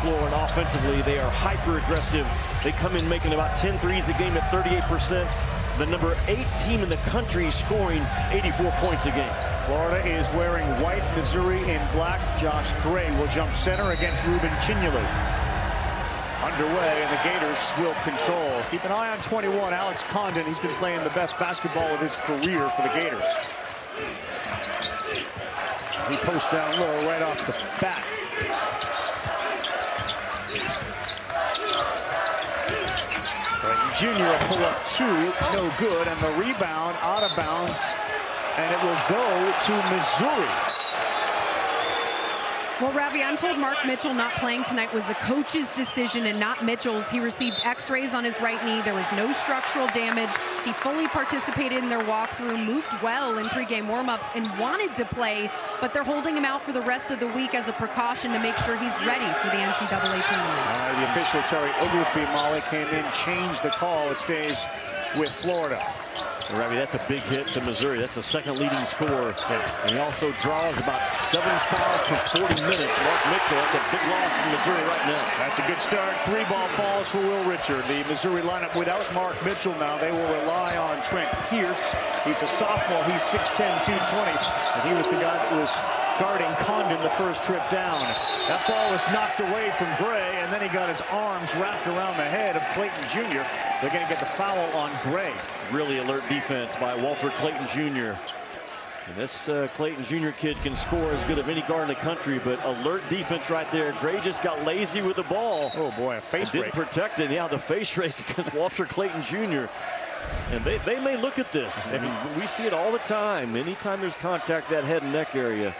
floor, and offensively, they are hyper-aggressive. They come in making about 10 threes a game at 38%. The number 8 team in the country scoring 84 points a game. Florida is wearing white, Missouri in black. Josh Gray will jump center against Ruben Chignolu. Underway, and the Gators will control. Keep an eye on 21, Alex Condon. He's been playing the best basketball of his career for the Gators. He posts down low right off the bat. Junior will pull up 2, no good, and the rebound out of bounds, and it will go to Missouri. Well, Ravi, I'm told Mark Mitchell not playing tonight was a coach's decision and not Mitchell's. He received x-rays on his right knee. There was no structural damage. He fully participated in their walkthrough, moved well in pregame warmups, and wanted to play, but they're holding him out for the rest of the week as a precaution to make sure he's ready for the NCAA tournament. The official, Terry Oglesby Molly, came in, changed the call. It stays with Florida. Ravi, that's a big hit to Missouri. That's the second leading scorer. Yeah. And he also draws about 7 fouls per 40 minutes. Mark Mitchell, that's a big loss in Missouri right now. That's a good start. 3 ball falls for Will Richard. The Missouri lineup without Mark Mitchell now. They will rely on Trent Pierce. He's a sophomore. He's 6'10", 220. And he was the guy that was guarding Condon the first trip down. That ball was knocked away from Gray, and then he got his arms wrapped around the head of Clayton Jr. They're going to get the foul on Gray. Really alert defense by Walter Clayton Jr. And this Clayton Jr. kid can score as good as any guard in the country, but alert defense right there. Gray just got lazy with the ball. Oh boy, a face rake. Didn't protect it. Yeah, the face rake against Walter Clayton Jr. And they may look at this. I mean, we see it all the time. Anytime there's contact, that head and neck area.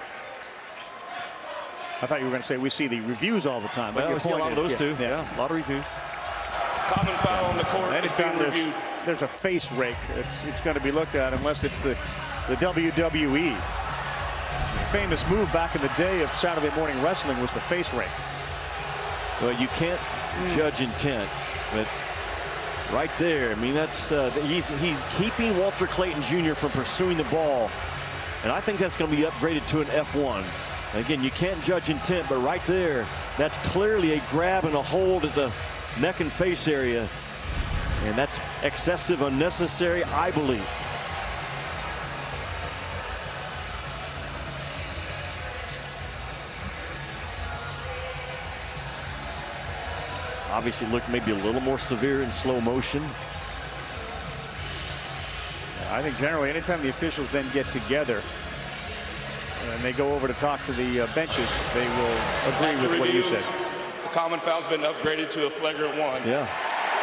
I thought you were going to say we see the reviews all the time. Well, we see a lot of those too. Yeah, a lot of reviews. Common foul on the court. Anytime there's a face rake, it's going to be looked at unless it's the WWE. The famous move back in the day of Saturday morning wrestling was the face rake. Well, you can't judge intent, but right there, I mean, that's he's keeping Walter Clayton Jr. from pursuing the ball, and I think that's going to be upgraded to an F1. Again, you can't judge intent, but right there, that's clearly a grab and a hold at the neck and face area. And that's excessive, unnecessary, I believe. Obviously looked maybe a little more severe in slow motion. I think generally anytime the officials then get together and they go over to talk to the benches, they will agree with what you said. The common foul's been upgraded to a flagrant 1. Yeah.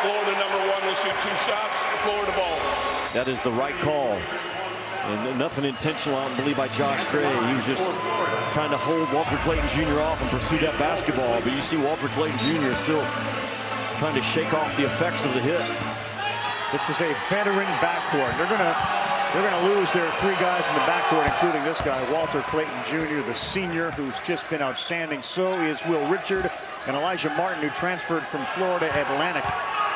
Florida #1 will shoot 2 shots. Florida ball. That is the right call. And nothing intentional, I don't believe, by Josh Gray. He was just trying to hold Walter Clayton Jr. off and pursue that basketball. But you see Walter Clayton Jr. still trying to shake off the effects of the hit. This is a veteran backcourt. They're gonna lose their 3 guys in the backcourt, including this guy, Walter Clayton Jr., the senior, who's just been outstanding. So is Will Richard and Elijah Martin, who transferred from Florida Atlantic.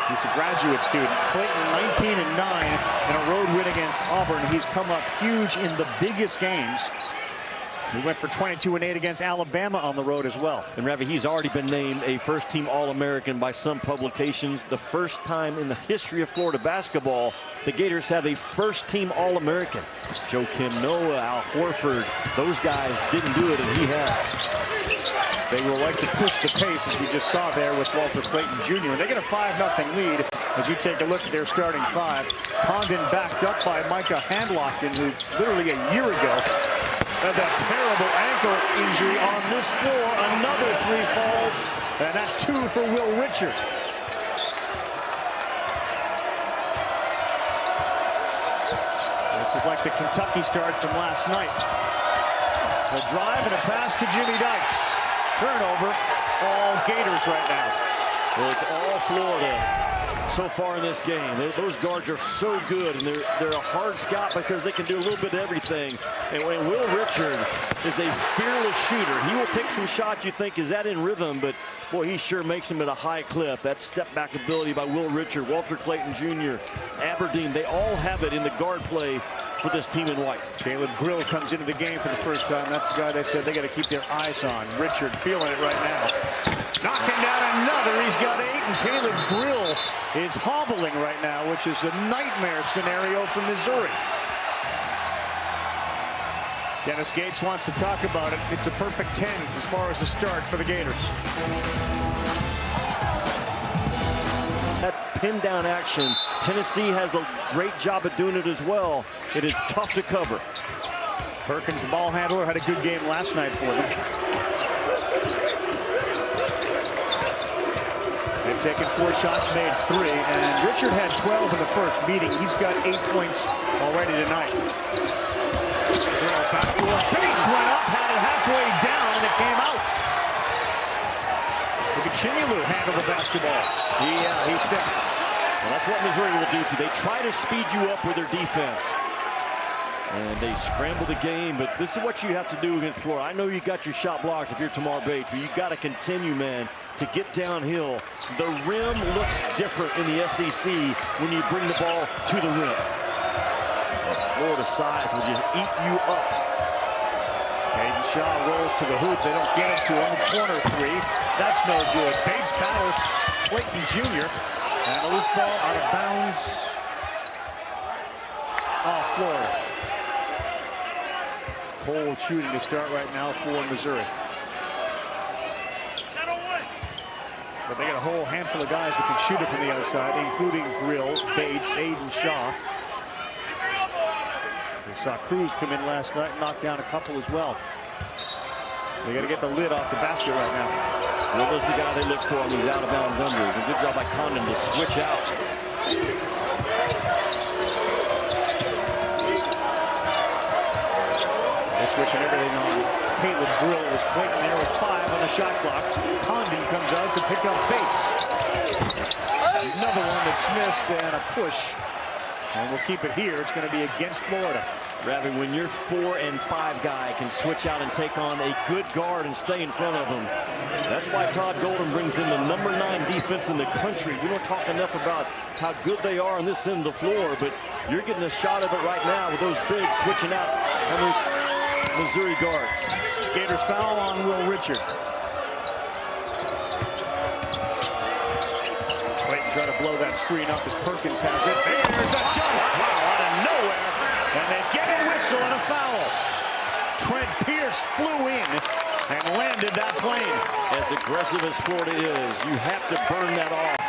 He's a graduate student. Clayton 19-9 in a road win against Auburn. He's come up huge in the biggest games. He went for 22-8 against Alabama on the road as well. And Ravi, he's already been named a first-team All-American by some publications. The first time in the history of Florida basketball, the Gators have a first-team All-American. Joakim Noah, Al Horford, those guys didn't do it, and he has. They will like to push the pace, as we just saw there with Walter Clayton Jr. They get a 5-0 lead as you take a look at their starting 5. Condon backed up by Micah Handlockton, who literally a year ago had that terrible ankle injury on this floor. Another 3 falls, and that's 2 for Will Richard. This is like the Kentucky start from last night. A drive and a pass to Jimmy Dykes. Turnover, all Gators right now. Well, it's all Florida so far in this game. Those guards are so good, and they're a hard scout because they can do a little bit of everything. And when Will Richard is a fearless shooter, he will take some shots you think, is that in rhythm? But boy, he sure makes them at a high clip. That step back ability by Will Richard, Walter Clayton Jr., Aberdeen, they all have it in the guard play for this team in white. Caleb Grill comes into the game for the first time. That's the guy they said they got to keep their eyes on. Richard feeling it right now. Knocking Caleb Grill is hobbling right now, which is a nightmare scenario for Missouri. Dennis Gates wants to talk about it. It's a perfect 10 as far as the start for the Gators. That pin down action, Tennessee has a great job at doing it as well. It is tough to cover. Perkins, the ball handler, had a good game last night for them. They've taken 4 shots, made 3, and Richard had 12 in the first meeting. He's got 8 points already tonight. Bates went up, had it halfway down, and it came out. Look at Chinyelu handle the basketball. He stepped. Well, that's what Missouri will do too. They try to speed you up with their defense. And they scramble the game, but this is what you have to do against Florida. I know you got your shot blocked if you're Tamar Bates, but you got to continue, man, to get downhill. The rim looks different in the SEC when you bring the ball to the rim. Florida size will just eat you up. Hayden Shaw rolls to the hoop. They don't get it to him. Corner 3. That's no good. Bates battles Clayton Jr. And a loose ball out of bounds. Off Florida. Cold shooting to start right now for Missouri. But they got a whole handful of guys that can shoot it from the outside, including Grill, Bates, Hayden Shaw. We saw Cruz come in last night and knock down a couple as well. They got to get the lid off the basket right now. Well, that's the guy they look for on these out-of-bounds unders. A good job by Condon to switch out. They're switching everything on. Caleb Grill was Clayton there with 5 on the shot clock. Condon comes out to pick up Bates. Another one that's missed and a push. And we'll keep it here. It's going to be against Florida. Ravi, when your 4 and 5 guy can switch out and take on a good guard and stay in front of him, that's why Todd Golden brings in the number 9 defense in the country. We don't talk enough about how good they are on this end of the floor, but you're getting a shot of it right now with those bigs switching out on those Missouri guards. Gators foul on Will Richard. Clayton trying to blow that screen up as Perkins has it. There's a jump. Wow, out of nowhere. And they get a whistle and a foul. Trent Pierce flew in and landed that plane. As aggressive as Florida is, you have to burn that off.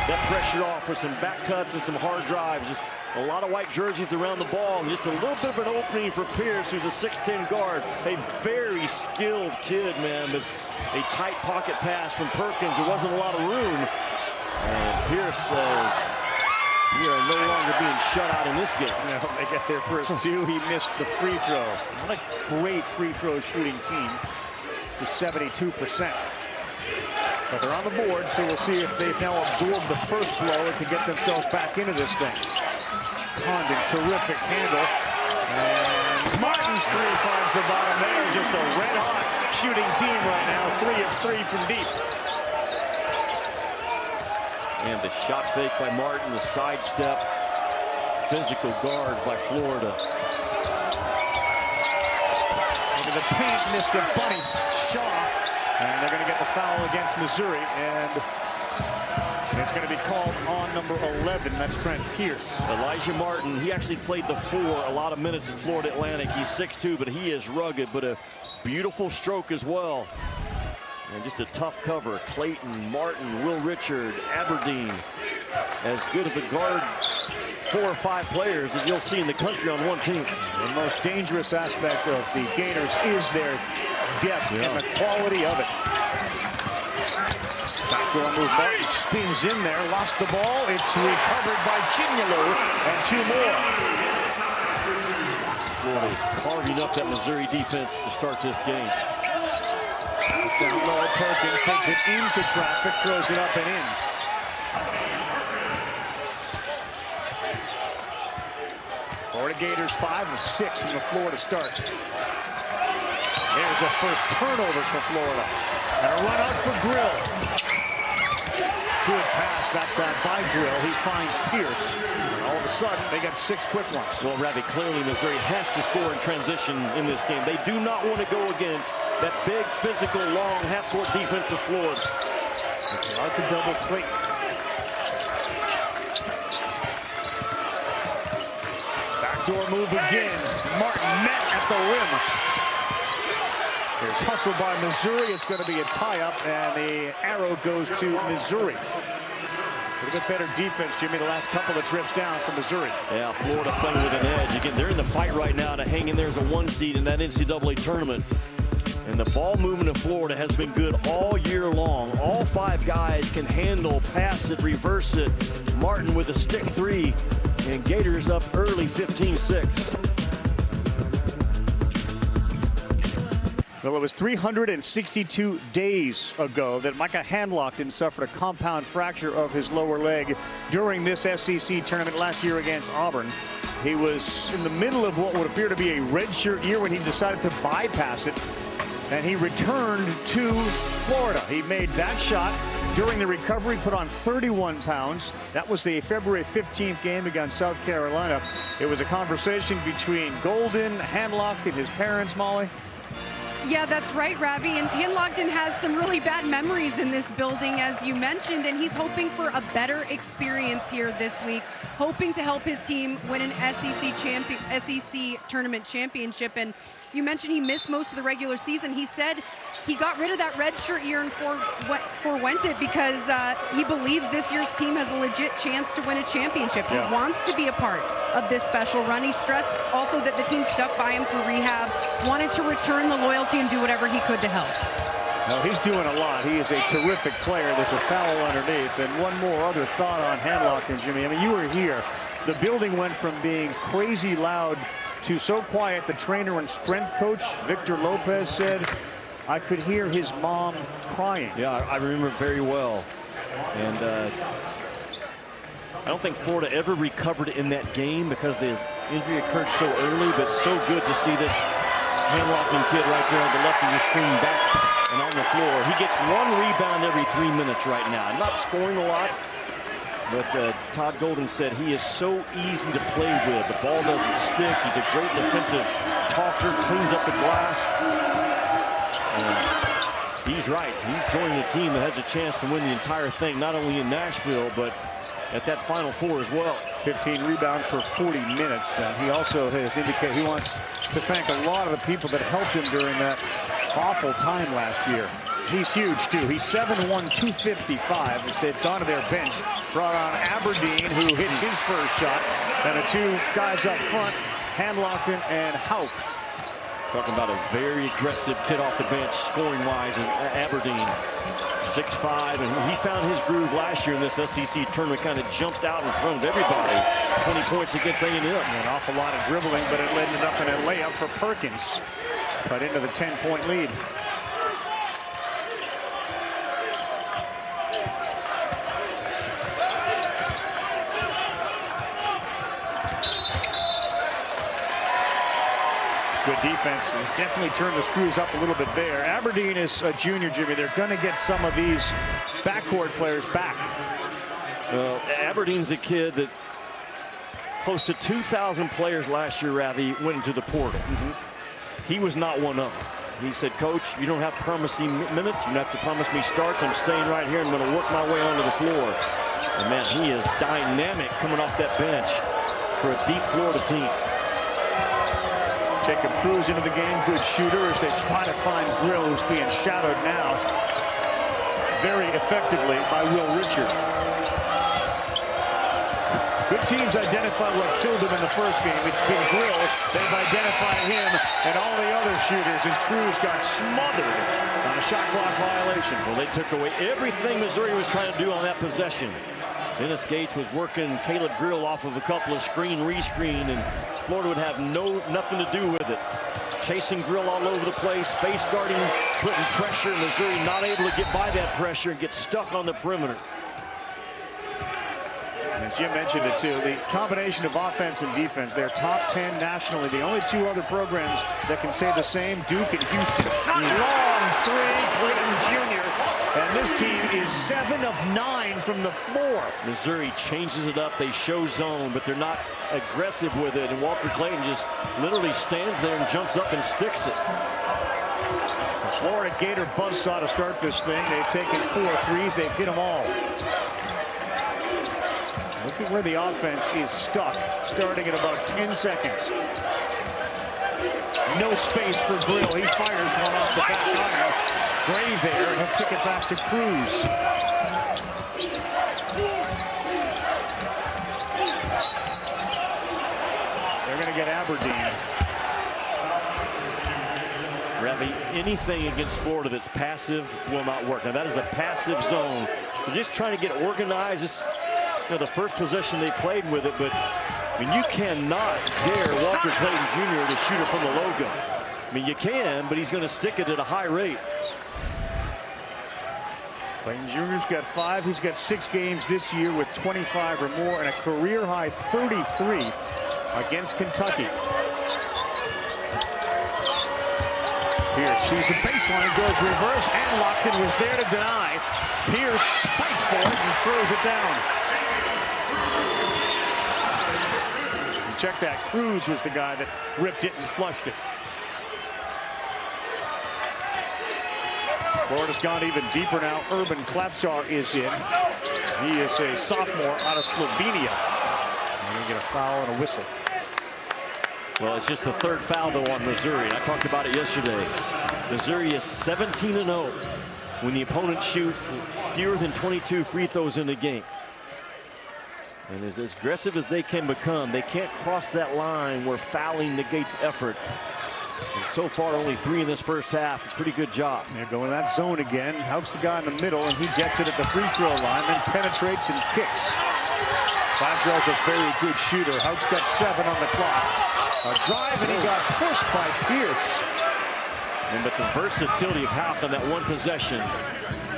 That pressure off with some back cuts and some hard drives. Just a lot of white jerseys around the ball, and just a little bit of an opening for Pierce, who's a 6'10 guard. A very skilled kid, man, but a tight pocket pass from Perkins. There wasn't a lot of room. And Pierce says, we are no longer being shut out in this game. No, they get their first 2. He missed the free throw. What a great free throw shooting team. With 72%. But they're on the board, so we'll see if they've now absorbed the first blow and can get themselves back into this thing. Condon, terrific handle. And Martin's 3 finds the bottom there. Just a red-hot shooting team right now. 3 of 3 from deep. And the shot fake by Martin, the sidestep. Physical guards by Florida. Into the paint, missed a bunny. Shaw. And they're going to get the foul against Missouri. And it's going to be called on number 11. That's Trent Pierce. Elijah Martin, he actually played the 4 a lot of minutes at Florida Atlantic. He's 6'2", but he is rugged, but a beautiful stroke as well. And just a tough cover. Clayton, Martin, Will Richard, Aberdeen. As good of a guard, 4 or 5 players that you'll see in the country on one team. The most dangerous aspect of the Gators is their depth and the quality of it. Backdoor move. Martin spins in there, lost the ball. It's recovered by Chinyelu, and 2 more. Florida is carving up that Missouri defense to start this game. Down low, Perkins takes it into traffic, throws it up and in. Florida Gators 5 of 6 from the Florida start. There's a first turnover for Florida. And a run out for Grill. Good pass that time by Grill. He finds Pierce. And all of a sudden, they got 6 quick ones. Well, Ravi, clearly Missouri has to score in transition in this game. They do not want to go against that big, physical, long, half-court defense of Florida. It's hard to double Clayton. backdoor move again. Martin met at the rim. There's hustle by Missouri. It's going to be a tie-up, and the arrow goes to Missouri. A little bit better defense, Jimmy, the last couple of trips down for Missouri. Yeah, Florida playing with an edge. Again, they're in the fight right now to hang in there as a 1 seed in that NCAA tournament. And the ball movement of Florida has been good all year long. All 5 guys can handle, pass it, reverse it. Martin with a stick 3, and Gators up early 15-6. Well, it was 362 days ago that Micah Handlockton suffered a compound fracture of his lower leg during this SEC tournament last year against Auburn. He was in the middle of what would appear to be a redshirt year when he decided to bypass it, and he returned to Florida. He made that shot during the recovery, put on 31 pounds. That was the February 15th game against South Carolina. It was a conversation between Golden, Handlockton, his parents, Molly. Yeah, that's right, Ravi. And Handlockton has some really bad memories in this building, as you mentioned, and he's hoping for a better experience here this week, hoping to help his team win an SEC tournament championship. And you mentioned he missed most of the regular season. He said he got rid of that redshirt year and forwent it because he believes this year's team has a legit chance to win a championship. He wants to be a part of this special run. He stressed also that the team stuck by him through rehab, wanted to return the loyalty and do whatever he could to help. Well, he's doing a lot. He is a terrific player. There's a foul underneath. And one more other thought on Handlockton, Jimmy. I mean, you were here. The building went from being crazy loud to so quiet. The trainer and strength coach, Victor Lopez, said, I could hear his mom crying. Yeah, I remember it very well. And I don't think Florida ever recovered in that game because the injury occurred so early, but so good to see this Handlockton kid right there on the left of the screen back and on the floor. He gets 1 rebound every 3 minutes right now. Not scoring a lot, but Todd Golden said he is so easy to play with. The ball doesn't stick. He's a great defensive talker, cleans up the glass. And he's right. He's joining a team that has a chance to win the entire thing, not only in Nashville, but at that Final Four as well. 15 rebounds per 40 minutes. He also has indicated he wants to thank a lot of the people that helped him during that awful time last year. He's huge, too. He's 7'1", 255 as they've gone to their bench. Brought on Aberdeen, who hits his first shot. And the 2 guys up front, Handlockton and Hauk. Talking about a very aggressive kid off the bench, scoring-wise, is Aberdeen. 6'5", and he found his groove last year in this SEC tournament, kind of jumped out in front of everybody. 20 points against A&M. An awful lot of dribbling, but it ended up in a layup for Perkins. Cut into the 10-point lead. Good defense. Definitely turned the screws up a little bit there. Aberdeen is a junior, Jimmy. They're going to get some of these backcourt players back. Well, Aberdeen's a kid that close to 2,000 players last year, Ravi, went into the portal. He was not one of them. He said, Coach, you don't have to promise me minutes. You don't have to promise me starts. I'm staying right here. I'm going to work my way onto the floor. And, man, he is dynamic coming off that bench for a deep Florida team. Jacob Cruz into the game, good shooter as they try to find Grill, who's being shadowed now very effectively by Will Richard. Good teams identify what killed him in the first game. It's been Grill. They've identified him and all the other shooters as Cruz got smothered on a shot clock violation. Well, they took away everything Missouri was trying to do on that possession. Dennis Gates was working Caleb Grill off of a couple of screen, rescreen, and Florida would have nothing to do with it. Chasing Grill all over the place, face guarding, putting pressure. Missouri not able to get by that pressure and get stuck on the perimeter. And Jim mentioned it too, the combination of offense and defense, they're top 10 nationally. The only 2 other programs that can say the same, Duke and Houston. Long 3, Clayton Jr. And this team is 7 of 9 from the floor. Missouri changes it up. They show zone, but they're not aggressive with it. And Walter Clayton just literally stands there and jumps up and sticks it. The Florida Gator buzzsaw to start this thing. They've taken 4 threes. They've hit them all. Look at where the offense is stuck, starting at about 10 seconds. No space for Grill. He fires one off the back iron. Gray there, and he'll kick it back to Cruz. They're going to get Aberdeen. Ravi, anything against Florida that's passive will not work. Now, that is a passive zone. They're just trying to get organized. This, the first possession they played with it, but I mean, you cannot dare Walter Clayton Jr. to shoot it from the logo. I mean, you can, but he's going to stick it at a high rate. Clayton Jr.'s got 5. He's got 6 games this year with 25 or more and a career-high 33 against Kentucky. Pierce sees the baseline, goes reverse, and Lockton was there to deny. Pierce fights for it and throws it down. Check that. Cruz was the guy that ripped it and flushed it. Florida's gone even deeper now. Urban Klapsar is in. He is a sophomore out of Slovenia. They're going to get a foul and a whistle. Well, it's just the 3rd foul, though, on Missouri. I talked about it yesterday. Missouri is 17-0 when the opponents shoot fewer than 22 free throws in the game. And as aggressive as they can become, they can't cross that line where fouling negates effort. And so far, only 3 in this first half. Pretty good job. They're going that zone again. Helps the guy in the middle, and he gets it at the free throw line, then penetrates and kicks. Klapsar's a very good shooter. Hauk's got 7 on the clock. A drive, and he got pushed by Pierce. But the versatility of Hauk on that one possession.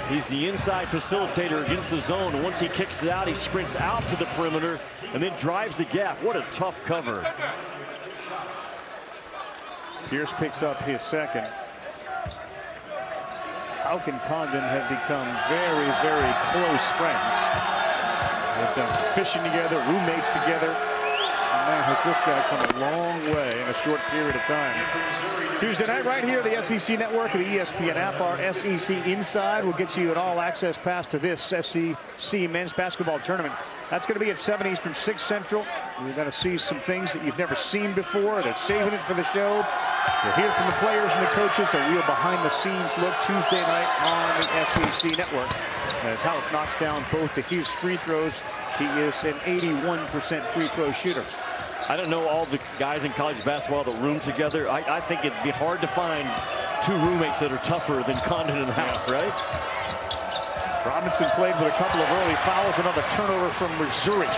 He's the inside facilitator against the zone. And once he kicks it out, he sprints out to the perimeter and then drives the gap. What a tough cover. Pierce picks up his 2nd. Hauk and Condon have become very, very close friends. They've done some fishing together, roommates together. And man, has this guy come a long way in a short period of time. Tuesday night right here, the SEC Network and the ESPN app. Our SEC Inside will get you an all-access pass to this SEC men's basketball tournament. That's going to be at 7 Eastern, 6 Central. You're going to see some things that you've never seen before. They're saving it for the show. You'll hear from the players and the coaches. A real behind-the-scenes look Tuesday night on the SEC Network. As Hauk knocks down both of his free throws, he is an 81% free throw shooter. I don't know all the guys in college basketball that room together. I think it'd be hard to find 2 roommates that are tougher than Condon and Hauk, right? Robinson played with a couple of early fouls. Another turnover from Missouri.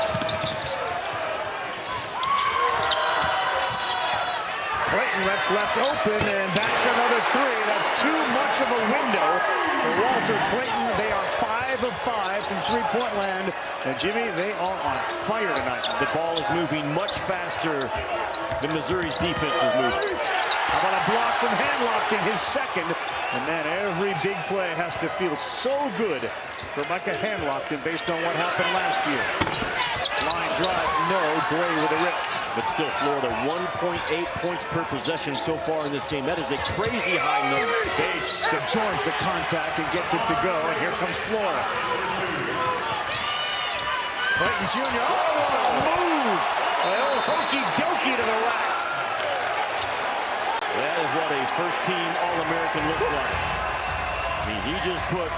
Clayton lets left open, and that's another 3. That's too much of a window for Walter Clayton. They are 5 of 5 from three-point land. And Jimmy, they are on fire tonight. The ball is moving much faster than Missouri's defense is moving. How about a block from Hanlockton, his 2nd? And then every big play has to feel so good for Micah Hanlockton based on what happened last year. Line drive, no. Gray with a rip. But still, Florida 1.8 points per possession so far in this game. That is a crazy high number. Bates absorbs the contact and gets it to go. And here comes Florida. Clayton Jr. Oh, what a move! Oh, hokey dokey to the rack. That is what a first-team All-American looks like. I mean, he just put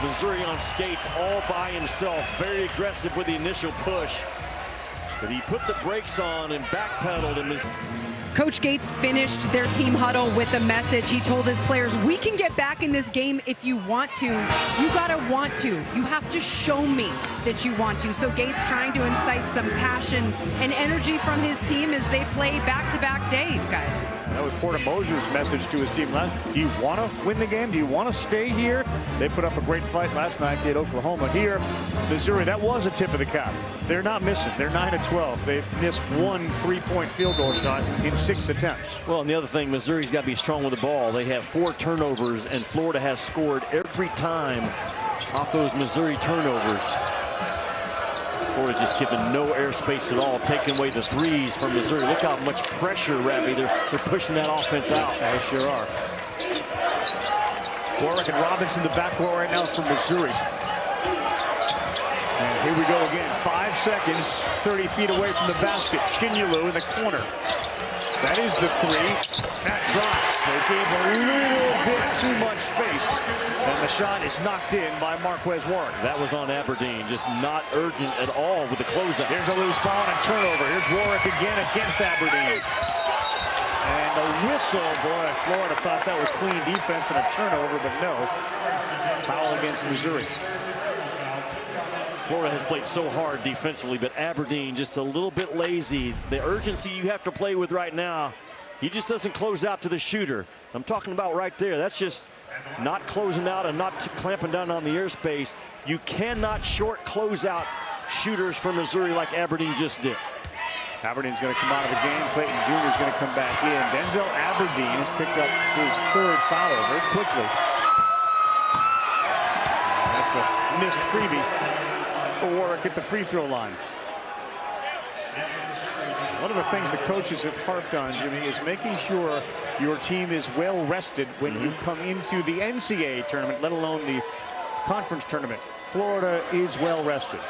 Missouri on skates all by himself. Very aggressive with the initial push. But he put the brakes on and backpedaled. And Coach Gates finished their team huddle with a message. He told his players, we can get back in this game if you want to. You gotta want to. You have to show me that you want to. So Gates trying to incite some passion and energy from his team as they play back-to-back days, guys. That was Porter Moser's message to his team last. Do you want to win the game? Do you want to stay here? They put up a great fight last night, did Oklahoma. Here, Missouri, that was a tip of the cap. They're not missing. They're 9 of 12. They've missed 1 3-point field goal shot in 6 attempts. Well, and the other thing, Missouri's got to be strong with the ball. They have 4 turnovers, and Florida has scored every time off those Missouri turnovers. Florida just given no airspace at all, taking away the threes from Missouri. Look how much pressure, Ravi, they're pushing that offense out. They sure are. Warwick and Robinson, the backcourt right now for Missouri. And Here we go again. 5 seconds, 30 feet away from the basket. Chinyelu in the corner. That is the three. That drops. They gave a little bit too much space. And the shot is knocked in by Marquez Warwick. That was on Aberdeen. Just not urgent at all with the closeout. Here's a loose ball and a turnover. Here's Warwick again against Aberdeen. And a whistle. Boy, Florida thought that was clean defense and a turnover, but no. Foul against Missouri. Florida has played so hard defensively, but Aberdeen just a little bit lazy. The urgency you have to play with right now, he just doesn't close out to the shooter. I'm talking about right there. That's just not closing out and not clamping down on the airspace. You cannot short close out shooters from Missouri like Aberdeen just did. Aberdeen's going to come out of the game. Clayton Jr. is going to come back in. Denzel Aberdeen has picked up his 3rd foul very quickly. And that's a missed freebie for Warwick at the free throw line. One of the things the coaches have harped on, Jimmy, is making sure your team is well rested when you come into the NCAA tournament, let alone the conference tournament. Florida is well rested.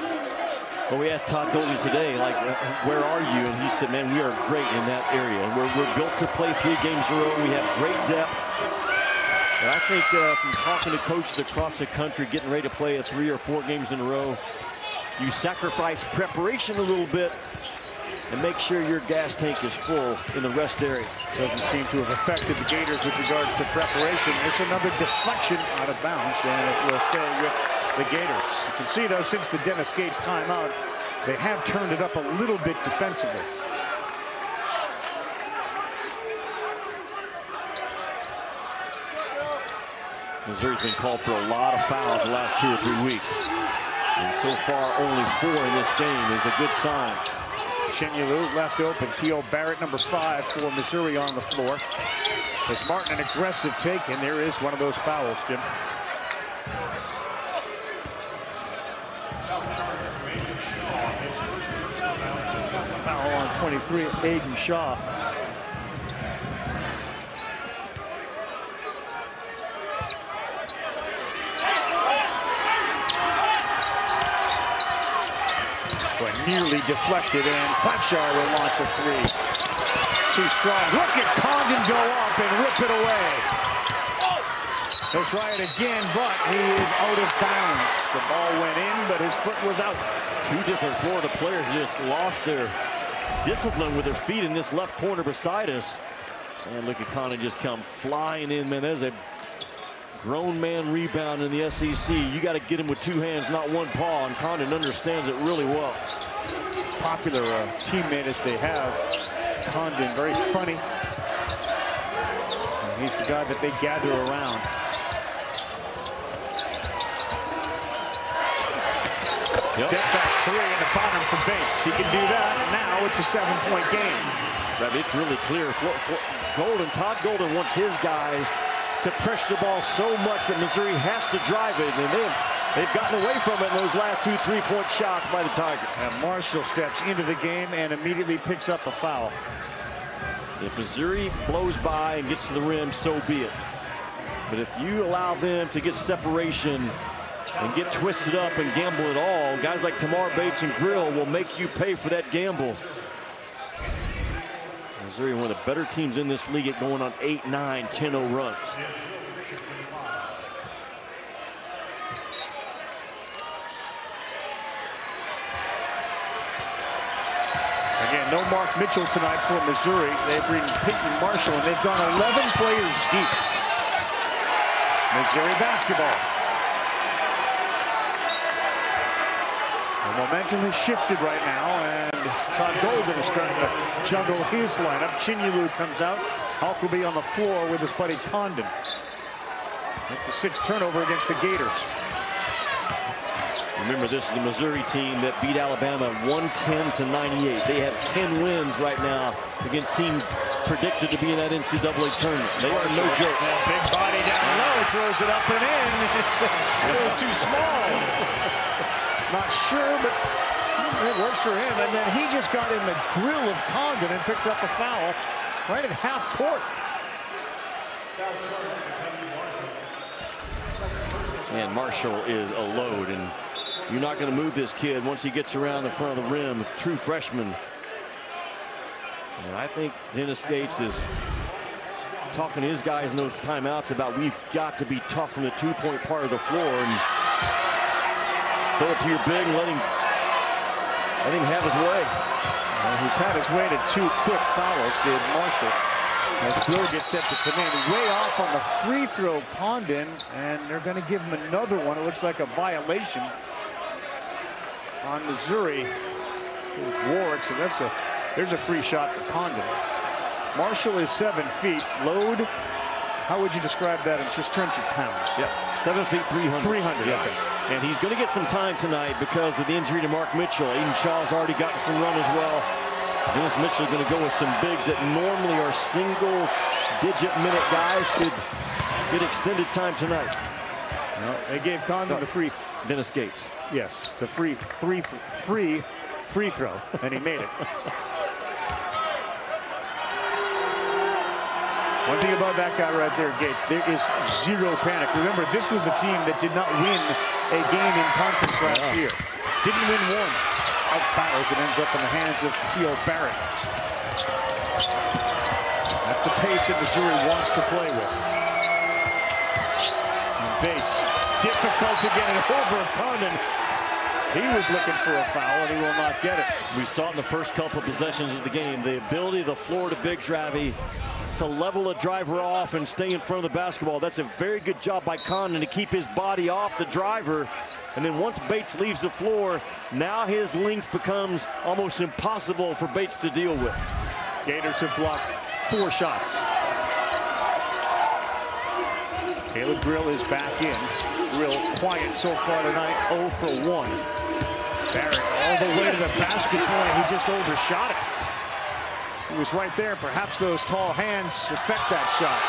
Well, we asked Todd Golden today, like, where are you? And he said, man, we are great in that area. And we're built to play 3 games in a row. We have great depth. And I think from talking to coaches across the country, getting ready to play a 3 or 4 games in a row, you sacrifice preparation a little bit and make sure your gas tank is full in the rest area. Doesn't seem to have affected the Gators with regards to preparation. There's another deflection out of bounds, and it will stay with the Gators. You can see, though, since the Dennis Gates timeout, they have turned it up a little bit defensively. Missouri's been called for a lot of fouls the last 2 or 3 weeks. And so far, only 4 in this game is a good sign. Chinyelu left open. T.O. Barrett, number 5 for Missouri on the floor. As Martin, an aggressive take, and there is one of those fouls, Jim. Foul on 23, Aiden Shaw. Nearly deflected, and Clatshire will launch a 3. Too strong. Look at Condon go up and rip it away. He'll try it again, but he is out of bounds. The ball went in, but his foot was out. 2 different Florida players just lost their discipline with their feet in this left corner beside us. And look at Condon just come flying in, man. There's a grown man rebound in the SEC. You got to get him with 2 hands, not 1 paw, and Condon understands it really well. Popular teammate as they have. Condon, very funny. And he's the guy that they gather around. Step back 3 in the bottom for Bates. He can do that, and now it's a 7-point game. Right, it's really clear. Todd Golden wants his guys to pressure the ball so much that Missouri has to drive it, and they've gotten away from it in those last 2 3-point shots by the Tigers. And Marshall steps into the game and immediately picks up a foul. If Missouri blows by and gets to the rim, so be it. But if you allow them to get separation and get twisted up and gamble at all, guys like Tamar Bates and Grill will make you pay for that gamble. Missouri, one of the better teams in this league, at going on 8, 9, 10-0 runs. Again, no Mark Mitchell tonight for Missouri. They bring Peyton Marshall, and they've gone 11 players deep. Missouri basketball. The momentum has shifted right now, and Todd Golden is starting to juggle his lineup. Chinyelu comes out. Hulk will be on the floor with his buddy Condon. That's the 6th turnover against the Gators. Remember, this is the Missouri team that beat Alabama 110-98. They have 10 wins right now against teams predicted to be in that NCAA tournament. They are no joke. Big body down low, throws it up and in. It's a little too small. Not sure, but it works for him. And then he just got in the grill of Condon and picked up a foul right at half court. And Marshall is a load, and You're not going to move this kid once he gets around the front of the rim. True freshman. And I think Dennis Gates is talking to his guys in those timeouts about we've got to be tough from the two-point part of the floor and throw it to your big and let him have his way. Well, he's had his way to 2 quick fouls, did Marshall. As Grill gets set to come in, way off on the free throw, Condon, and they're going to give him another one. It looks like a violation on Missouri with Warwick, so there's a free shot for Condon. Marshall is 7 feet. Load, how would you describe that in just terms of pounds? Yep, 7 feet, 300. 300, yeah. Okay. And he's going to get some time tonight because of the injury to Mark Mitchell. Aiden Shaw's already gotten some run as well. Dennis Mitchell is going to go with some bigs that normally are single-digit minute guys. Could get extended time tonight. Well, they gave Condon the free. Dennis Gates. Yes, the free throw, and he made it. One thing about that guy right there, Gates, there is zero panic. Remember, this was a team that did not win a game in conference last year. Didn't win one. Out battles, it ends up in the hands of T.O. Barrett. That's the pace that Missouri wants to play with. And Bates, difficult to get it over Condon. He was looking for a foul, and he will not get it. We saw it in the first couple of possessions of the game. The ability of the Florida Bigs, Ravi, to level a driver off and stay in front of the basketball. That's a very good job by Condon to keep his body off the driver. And then once Bates leaves the floor, now his length becomes almost impossible for Bates to deal with. Gators have blocked 4 shots. Caleb Grill is back in. Grill quiet so far tonight, 0 for 1. Barrett all the way to the basket point. He just overshot it. He was right there. Perhaps those tall hands affect that shot.